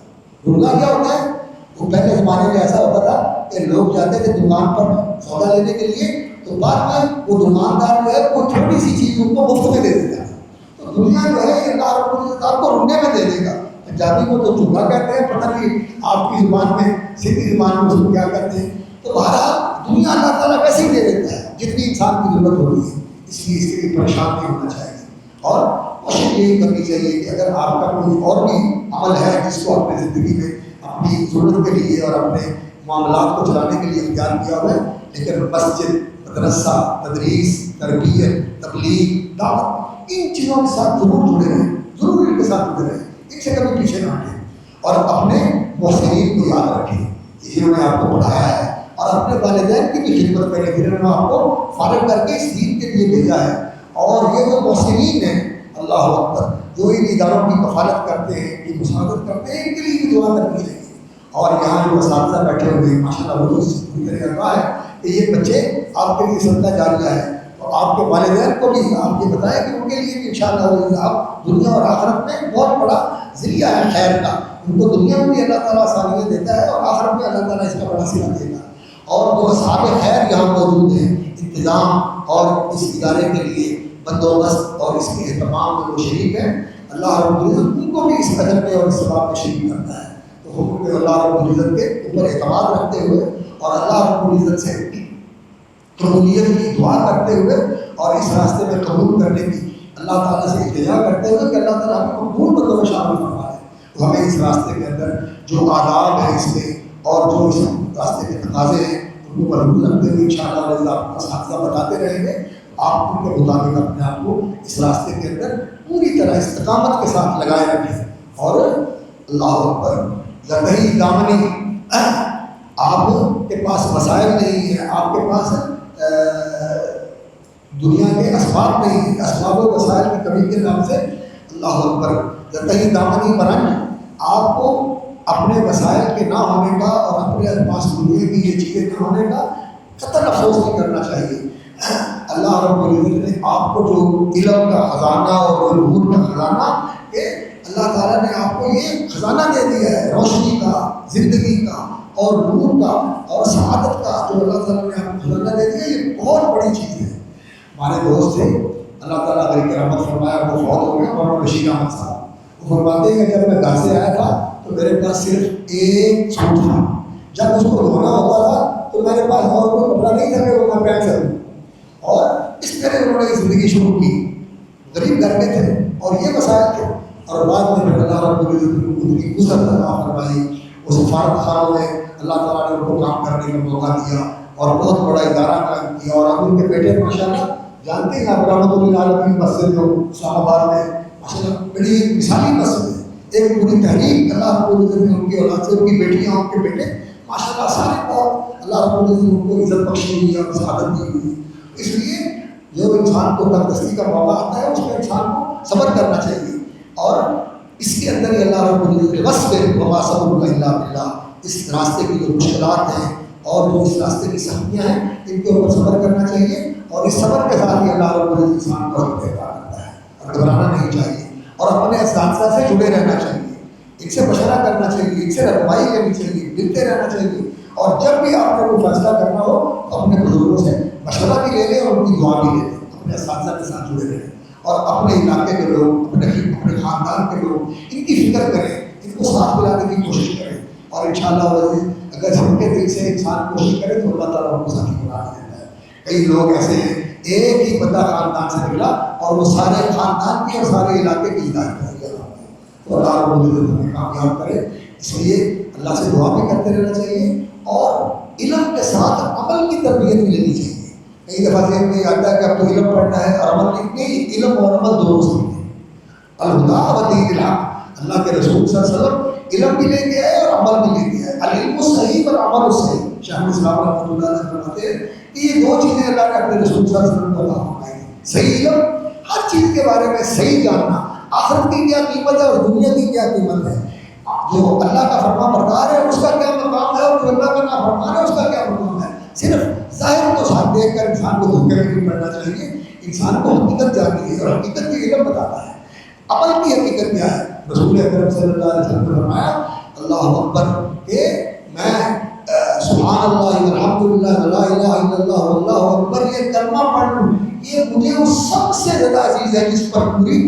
روگا کیا ہوتا ہے؟ وہ پہلے زمانے میں ایسا ہوتا تھا کہ لوگ جاتے تھے دکان پر سودا لینے کے لیے تو بعد میں وہ دکاندار جو ہے وہ چھوٹی سی چیز ان کو مفت میں دے دیتا ہے. تو دنیا جو ہے یہ اللہ رب العزت آپ کو رونے میں دے دے گا. پنجابی کو تو چولہا کہتے ہیں، پتہ نہیں آپ کی زبان میں سندھی زبان میں اس کو کیا کہتے ہیں. تو بہرحال دنیا اللہ تعالیٰ ویسے ہی دے دیتا ہے جتنی انسان کی ضرورت ہوتی ہے. اس لیے اس کے لیے پریشان نہیں ہونا چاہیے اور کوشش یہی کرنی چاہیے کہ اگر آپ کا کوئی اور بھی عمل ہے جس کو اپنی زندگی میں اپنی ضرورت کے لیے اور اپنے معاملات کو چلانے کے لیے اختیار کیا ہوا ہے، لیکن مسجد، مدرسہ، تدریس، تربیت، تبلیغ، دعوت ان چیزوں کے ساتھ ضرور جڑے رہیں، ضرور ان کے ساتھ جڑے رہیں، ان سے کبھی پیچھے نہ ہٹیں اور اپنے محسنین کو یاد رکھیں کہ انہوں نے آپ کو پڑھایا ہے اور اپنے والدین کی بھی خدمت کریں جنہوں نے آپ کو فارغ کر کے اس دین کے لیے بھیجا ہے. اور یہ جو محسنین ہیں اللہ اکبر جو ان اداروں کی کفالت کرتے ہیں، ان کی مساعدت کرتے ہیں، ان کے لیے بھی دعا کرنی چاہیے. اور یہاں جو اساتذہ بیٹھے ہوئے ہیں ماشاء اللہ وہ پوری طرح کہا ہے کہ یہ بچے آپ کے لیے صدقہ جاریہ ہے اور آپ کے والدین کو بھی آپ یہ بتائیں کہ ان کے لیے بھی انشاءاللہ آپ دنیا اور آخرت میں بہت بڑا ذریعہ ہے خیر کا. ان کو دنیا میں بھی اللہ تعالیٰ آسانیاں دیتا ہے اور آخرت میں اللہ تعالیٰ اس کا بڑا صلہ دے گا. اور جو اصحاب خیر یہاں موجود ہیں انتظام اور اس ادارے کے لیے بندوبست اور اس کے اہتمام میں وہ شریک ہیں، اللہ رب العزت ان کو بھی اس اجر میں اور اس ثواب میں شریک کرتا ہے. تو حکم میں اللہ رب العزت کے اوپر اعتماد رکھتے ہوئے اور اللہ رب العزت سے قبولیت کی دعا کرتے ہوئے اور اس راستے میں قبول کرنے کی اللہ تعالیٰ سے التجا کرتے ہوئے کہ اللہ تعالیٰ ہمیں قبول بندوں میں شامل فرمائے. تو ہمیں اس راستے کے اندر جو آداب ہیں اس میں اور جو اس راستے کے تقاضے ہیں ان کو ملحوظ رکھتے ہوئے انشاءاللہ آپ کو اساتذہ بتاتے رہیں گے. آپ ان کے مطابق اپنے آپ کو اس راستے کے اندر پوری طرح استقامت کے ساتھ لگائے رکھیں. اور اللہ اکبر لبئی دامنی آپ کے پاس وسائل نہیں ہیں، آپ کے پاس دنیا کے اسباب نہیں ہیں، اسباب و وسائل کی کمی کے نام سے اللہ اکبر لبئی دامنی برن آپ کو اپنے وسائل کے نہ ہونے کا اور اپنے پاس دنیا کی یہ چیزیں نہ ہونے کا قطعاً افسوس نہیں کرنا چاہیے. اللہ رب العزت نے آپ کو جو علم کا خزانہ اور نور کا خزانہ کہ اللہ تعالیٰ نے آپ کو یہ خزانہ دے دیا ہے روشنی کا، زندگی کا اور نور کا اور سعادت کا جو اللہ تعالیٰ نے آپ کو خزانہ دے دیا. یہ بہت بڑی چیز ہے. ہمارے دوست تھے اللہ تعالیٰ علیہ کی رحمت فرمایا وہ فوت ہو گئے مولانا بشیر احمد صاحب. وہ فرماتے ہیں کہ جب میں گھر سے آیا تھا تو میرے پاس صرف ایک سوٹ تھا. جب اس کو دھونا ہوتا تھا تو میرے پاس اور کوئی کپڑا نہیں تھا کہ وہ میں پہن سکوں. اور اس طرح انہوں نے زندگی شروع کی. غریب گھر میں تھے اور یہ مسائل تھے اور بعد میں پھر اللہ رب العزت نے ان کی وسعت عطا فرمائی. اس سفارت خانوں میں اللہ تعالیٰ نے ان کو کام کرنے کا موقع دیا اور بہت بڑا ادارہ قائم کیا. اور اب ان کے بیٹے ماشاءاللہ جانتے ہیں آپ رحمۃ اللہ علیہ مسجد جو اسلام آباد میں ماشاءاللہ بڑی ایک مثالی مسجد ہے. ایک پوری تحریک اللہ رب العزت نے ان کی اولاد سے، ان کی بیٹیاں، ان کے بیٹے ماشاءاللہ سارے اور اللہ رب العزت نے ان کو عزت بخشی ہوئی اور سعادت دی ہوئی. اس لیے جو انسان کو تندرستی کا موقع آتا ہے اس میں انسان کو صبر کرنا چاہیے. اور اس کے اندر ہی اللہ رب العزت وصبر وما صبرک الا باللہ، اس راستے کی جو مشکلات ہیں اور جو اس راستے کی سختیاں ہیں ان کے اوپر صبر کرنا چاہیے. اور اس صبر کے ساتھ ہی اللہ رب العزت انسان کو پیدا کرتا ہے. اور گھبرانا نہیں چاہیے اور اپنے اساتذہ سے جڑے رہنا چاہیے. ان سے مشورہ کرنا چاہیے، ان سے رہنمائی لینی چاہیے، ملتے رہنا چاہیے، اور جب بھی آپ نے کوئی فیصلہ کرنا ہو تو اپنے بزرگوں سے مشورہ بھی لے لیں اور ان کی دعا بھی لے لیں، اپنے اساتذہ کے ساتھ جڑے رہیں، اور اپنے علاقے کے لوگ، اپنے خاندان کے لوگ ان کی فکر کریں، ان کو ساتھ ملانے کی کوشش کریں، اور انشاءاللہ اگر ہم کے دل سے انسان کوشش کرے تو اللہ تعالیٰ ان کو ساتھی بنا دیتا ہے۔ کئی لوگ ایسے ہیں ایک ہی بندہ خاندان سے نکلا اور وہ سارے خاندان کی اور سارے علاقے کی ہدایت کر دیا، تو اللہ رب العزت ہمیں کامیاب کرے۔ اس لیے اللہ سے دعا بھی کرتے رہنا چاہیے، اور علم کے ساتھ عمل کی تربیت بھی لینی چاہیے۔ کئی دفعہ ذہن میں آتا ہے کہ اب تو علم پڑھنا ہے اور عمل نہیں، علم اور عمل دونوں سیکھیں۔ الہدا و دین الحق، اللہ کے رسول صلی اللہ علیہ وسلم علم بھی لے کے آئے اور عمل بھی لے کے آئے۔ العلم صحیح اور عمل صحیح، شیخ الاسلام رحمۃ اللہ علیہ فرماتے ہیں کہ یہ دو چیزیں اللہ نے اپنے رسول صلی اللہ علیہ وسلم کو عطا فرمائی ہیں۔ صحیح علم، ہر چیز کے بارے میں صحیح جاننا، آخرت کی کیا قیمت ہے اور دنیا کی کیا قیمت ہے، جو اللہ کا فرما بردار ہے اس کا کیا مقام ہے اور جو اللہ کا نافرمان ہے اس کا کیا مقام ہے۔ صرف ظاہر کو ساتھ دیکھ کر انسان کو دھوکے میں نہیں پڑنا چاہیے، انسان کو حقیقت جاننی ہے، اور حقیقت کی علم بتاتا ہے۔ عمل کی حقیقت کیا ہے؟ رسول اکرم صلی اللہ علیہ وسلم نے فرمایا اللہ اکبر کہ میں سبحان اللہ الحمدللہ لا الہ الا اللہ واللہ اکبر یہ کلمہ پڑھ لوں، یہ مجھے اس سب سے زیادہ عزیز ہے جس پر پوری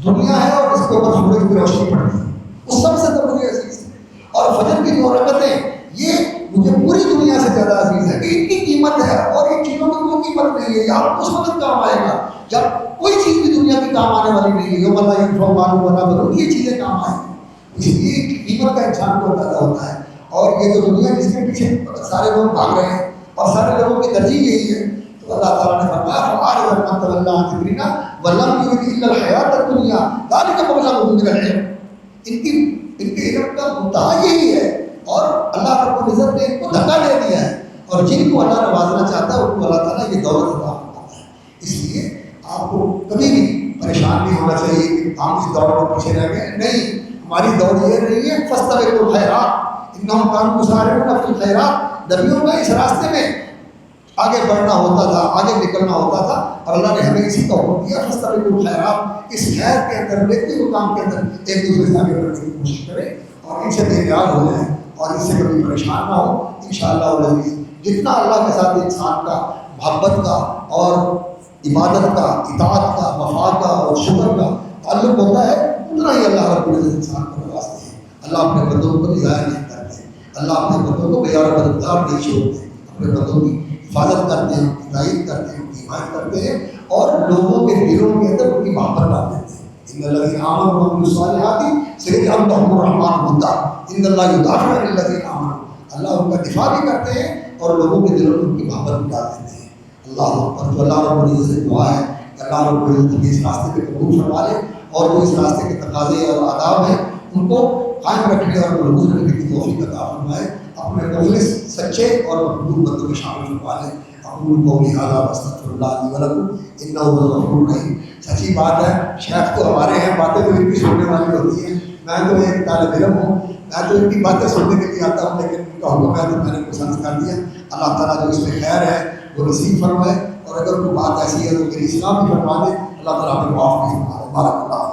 دنیا ہے اور اس کے اوپر سورج کی روشنی پڑتی ہے، اس سب سے زیادہ مجھے عزیز ہے۔ اور فجر کی دو رکعتیں یہ مجھے پوری دنیا سے زیادہ عزیز ہے، کہ ان کی قیمت ہے اور ان چیزوں کی کوئی قیمت نہیں ہے، آپ اس وقت کام آئے گا جب کوئی چیز بھی دنیا کی کام آنے والی نہیں ہے، یوم لا ینفع مال ولا بنون، یہ چیزیں کام آئیں گی، اس لیے قیمت کا انسان کو اندازہ ہوتا ہے۔ اور یہ جو دنیا جس کے پیچھے سارے لوگ بھاگ رہے ہیں اور سارے لوگوں کی ترجیح یہی ہے، تو اللہ تعالیٰ نے فرمایا فَأَعْرِضْ عَمَّن تَوَلَّىٰ عَن ذِكْرِنَا وَلَمْ يُرِدْ إِلَّا الْحَيَاةَ الدُّنْيَا ذَٰلِكَ مَبْلَغُهُم مِّنَ الْعِلْمِ۔ ان کے علم کا منتہا یہی ہے، اور اللہ رب العزت نے ان کو دھکا دے دیا ہے، اور جن کو اللہ نوازنا چاہتا ہے ان کو اللہ تعالیٰ یہ دولت عطا فرماتا ہے۔ اس لیے آپ کو کبھی بھی پریشان نہیں ہونا چاہیے کہ ہم اس دوڑ میں پیچھے رہ گئے، نہیں، ہماری دوڑ یہ نہیں ہے فاستبقوا الخیرات انہم کانوا یسارعون فی الخیرات، نبیوں کا اس راستے میں آگے بڑھنا ہوتا تھا، آگے نکلنا ہوتا تھا، اور اللہ نے ہمیں اسی کا حکم دیا فاستبقوا الخیرات، اس خیر کے اندر نیکی کے کام کے اندر ایک دوسرے سے آگے بڑھنے کی کوشش کریں اور ان سے بے نیاز ہو جائیں اور اس سے کبھی پریشان نہ ہو۔ انشاءاللہ العزیز جتنا اللہ کے ساتھ انسان کا محبت کا اور عبادت کا، اطاعت کا، وفا کا اور شکر کا تعلق ہوتا ہے، اتنا ہی اللہ رب العزت انسان کو نوازتے ہیں۔ اللہ اپنے بندوں کو ضائع نہیں کرتے، اللہ اپنے بندوں کو بے اور مددگار نہیں چھوڑتے، اپنے بندوں کی حفاظت کرتے ہیں، ان کی تائید کرتے ہیں، ان کی حمایت کرتے ہیں، اور لوگوں کے دلوں کے اندر ان کی محبت ڈال دیتے ہیں۔ ان الذین آمنوا وعملوا الصالحات سیجعل لهم الرحمن ودا، ان اللہ یدافع عن الذین آمنوا، اللہ ان کا دفاع بھی کرتے ہیں اور لوگوں کے دلوں میں ان کی محبت بھی ڈال دیتے ہیں۔ اللہ اکبر۔ تو اللہ رب العزت سے دعا ہے کہ اللہ رب العزت اس راستے پہ قبول فرما لے، اور جو اس راستے کے تقاضے اور آداب ہیں ان کو قائم رکھنے اور مضبوط رکھنے کی توفیق عطا فرمائے، اپنے مخلص سچے اور محبوب بندوں میں شامل فرما لے۔ اقول قولی ھذا واستغفر اللہ لی ولکم انہ هو الغفور الرحیم۔ سچی بات ہے، شیخ تو ہمارے ہیں، باتیں تو ان کی سننے والی ہوتی ہیں، میں تو ایک طالب علم ہوں، میں تو ان کی باتیں سننے کے لیے آتا ہوں، لیکن ان کا حکم ہے تو میں نے پسند کر دیا۔ اللہ تعالیٰ جو اس میں خیر ہے وہ نصیب فرمائے، اور اگر کوئی بات ایسی ہے تو میری اصلاح بھی فرما دے، اللہ تعالیٰ ہمیں معاف بھی فرما دے۔ بارک اللہ۔